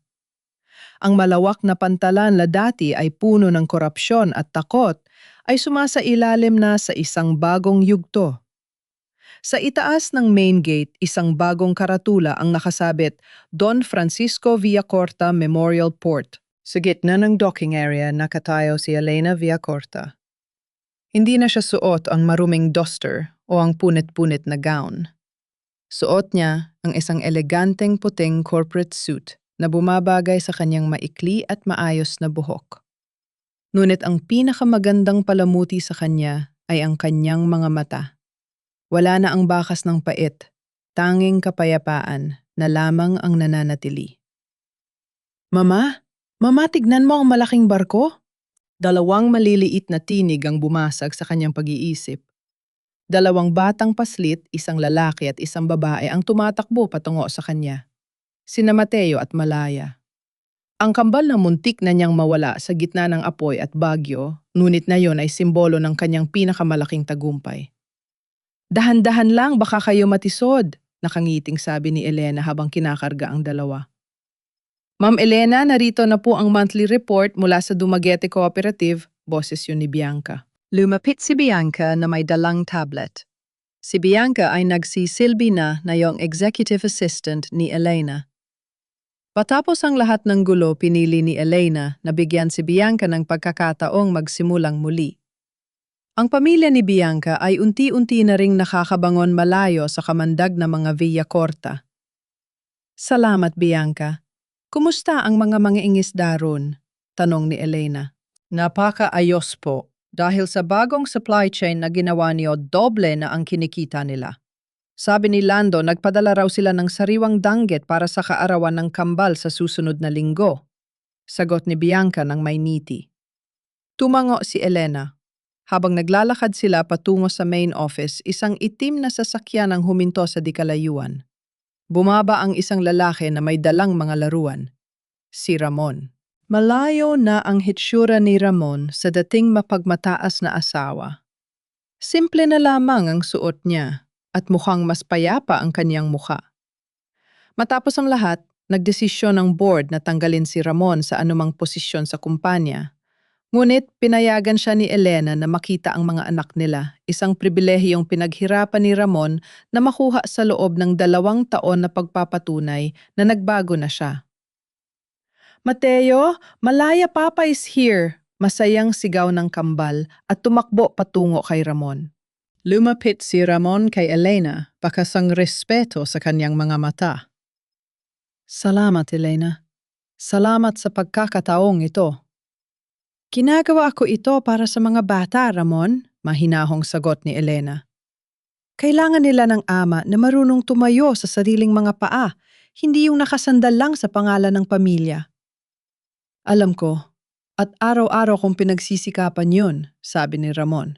Ang malawak na pantalan na dati ay puno ng korupsyon at takot ay sumasailalim na sa isang bagong yugto. Sa itaas ng main gate, isang bagong karatula ang nakasabit, Don Francisco Villacorta Memorial Port. Sa gitna ng docking area, nakatayo si Elena Villacorta. Hindi na siya suot ang maruming duster o ang punit-punit na gown. Suot niya ang isang eleganteng puting corporate suit na bumabagay sa kanyang maikli at maayos na buhok. Ngunit ang pinakamagandang palamuti sa kanya ay ang kanyang mga mata. Wala na ang bakas ng pait, tanging kapayapaan na lamang ang nananatili. Mama? Mama, tignan mo ang malaking barko? Dalawang maliliit na tinig ang bumasag sa kanyang pag-iisip. Dalawang batang paslit, isang lalaki at isang babae ang tumatakbo patungo sa kanya. Sina Mateo at Malaya. Ang kambal na muntik na niyang mawala sa gitna ng apoy at bagyo, ngunit na yon ay simbolo ng kanyang pinakamalaking tagumpay. Dahan-dahan lang, baka kayo matisod, nakangiting sabi ni Elena habang kinakarga ang dalawa. Ma'am Elena, narito na po ang monthly report mula sa Dumaguete Cooperative, boses yun ni Bianca. Lumapit si Bianca na may dalang tablet. Si Bianca ay nagsisilbi na yung executive assistant ni Elena. Patapos ang lahat ng gulo, pinili ni Elena na bigyan si Bianca ng pagkakataong magsimulang muli. Ang pamilya ni Bianca ay unti-unti na ring nakakabangon malayo sa kamandag na mga Villacorta. Salamat, Bianca. Kumusta ang mga mangingisda ron? Tanong ni Elena. Napakaayos po. Dahil sa bagong supply chain na ginawa niyo, doble na ang kinikita nila. Sabi ni Lando, nagpadala raw sila ng sariwang danggit para sa kaarawan ng kambal sa susunod na linggo. Sagot ni Bianca ng may ngiti. Tumango si Elena. Habang naglalakad sila patungo sa main office, isang itim na sasakyan ang huminto sa dikalayuan. Bumaba ang isang lalaki na may dalang mga laruan. Si Ramon. Malayo na ang hitsura ni Ramon sa dating mapagmataas na asawa. Simple na lamang ang suot niya at mukhang mas payapa ang kanyang mukha. Matapos ang lahat, nagdesisyon ng board na tanggalin si Ramon sa anumang posisyon sa kumpanya. Ngunit pinayagan siya ni Elena na makita ang mga anak nila, isang pribilehiyong pinaghirapan ni Ramon na makuha sa loob ng 2 taon na pagpapatunay na nagbago na siya. Mateo, Malaya Papa is here! Masayang sigaw ng kambal at tumakbo patungo kay Ramon. Lumapit si Ramon kay Elena, pakasang respeto sa kanyang mga mata. Salamat, Elena. Salamat sa pagkakataong ito. Ginagawa ko ito para sa mga bata, Ramon, mahinahong sagot ni Elena. Kailangan nila ng ama na marunong tumayo sa sariling mga paa, hindi yung nakasandal lang sa pangalan ng pamilya. Alam ko, at araw-araw kong pinagsisikapan yun, sabi ni Ramon.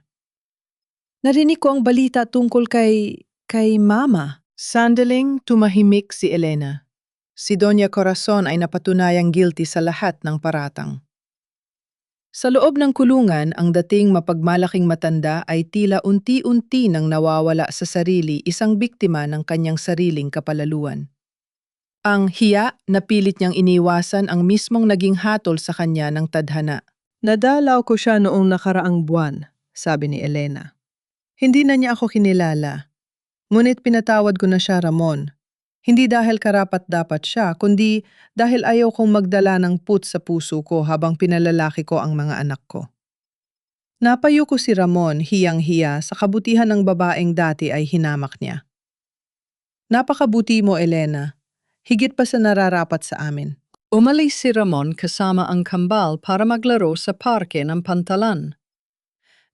Narinig ko ang balita tungkol kay Mama. Sandaling tumahimik si Elena. Si Doña Corazon ay napatunayang guilty sa lahat ng paratang. Sa loob ng kulungan, ang dating mapagmalaking matanda ay tila unti-unti nang nawawala sa sarili, isang biktima ng kanyang sariling kapalaluan. Ang hiya na pilit niyang iniwasan ang mismong naging hatol sa kanya ng tadhana. Nadalaw ko siya noong nakaraang buwan, sabi ni Elena. Hindi na niya ako kinilala. Ngunit pinatawad ko na siya, Ramon. Hindi dahil karapat-dapat siya, kundi dahil ayaw kong magdala ng put sa puso ko habang pinalalaki ko ang mga anak ko. Napayo ko si Ramon, hiyang-hiya, sa kabutihan ng babaeng dati ay hinamak niya. Napakabuti mo, Elena. Higit pa sa nararapat sa amin. Umalis si Ramon kasama ang kambal para maglaro sa parke ng Pantalan.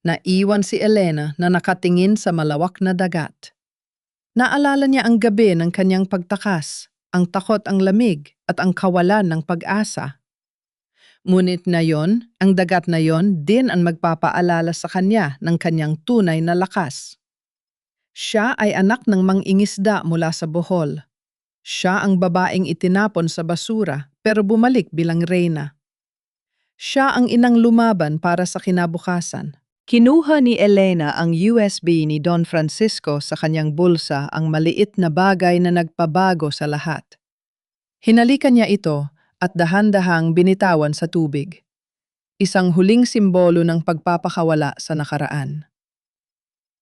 Naiwan si Elena na nakatingin sa malawak na dagat. Naalala niya ang gabi ng kanyang pagtakas, ang takot, ang lamig, at ang kawalan ng pag-asa. Ngunit ang dagat na yon din ang magpapaalala sa kanya ng kanyang tunay na lakas. Siya ay anak ng mangingisda mula sa Bohol. Siya ang babaeng itinapon sa basura pero bumalik bilang reyna. Siya ang inang lumaban para sa kinabukasan. Kinuha ni Elena ang USB ni Don Francisco sa kanyang bulsa, ang maliit na bagay na nagpabago sa lahat. Hinalikan niya ito at dahan-dahang binitawan sa tubig. Isang huling simbolo ng pagpapakawala sa nakaraan.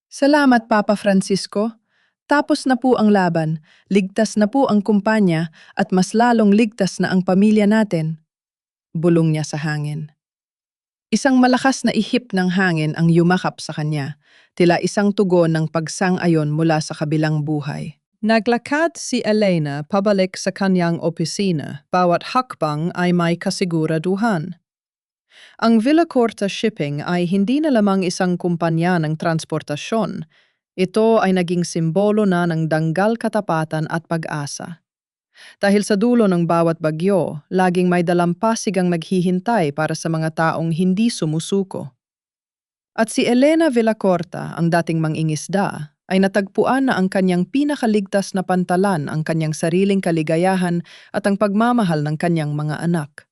Salamat, Papa Francisco. Tapos na po ang laban, ligtas na po ang kumpanya at mas lalong ligtas na ang pamilya natin. Bulong niya sa hangin. Isang malakas na ihip ng hangin ang yumakap sa kanya, tila isang tugon ng pagsang-ayon mula sa kabilang buhay. Naglakad si Elena pabalik sa kanyang opisina, bawat hakbang ay may kasiguraduhan. Ang Villacorta Shipping ay hindi na lamang isang kumpanya ng transportasyon. Ito ay naging simbolo na ng danggal katapatan at pag-asa. Dahil sa dulo ng bawat bagyo, laging may dalampasigang naghihintay para sa mga taong hindi sumusuko. At si Elena Villacorta, ang dating mangingisda, ay natagpuan na ang kanyang pinakaligtas na pantalan ang kanyang sariling kaligayahan at ang pagmamahal ng kanyang mga anak.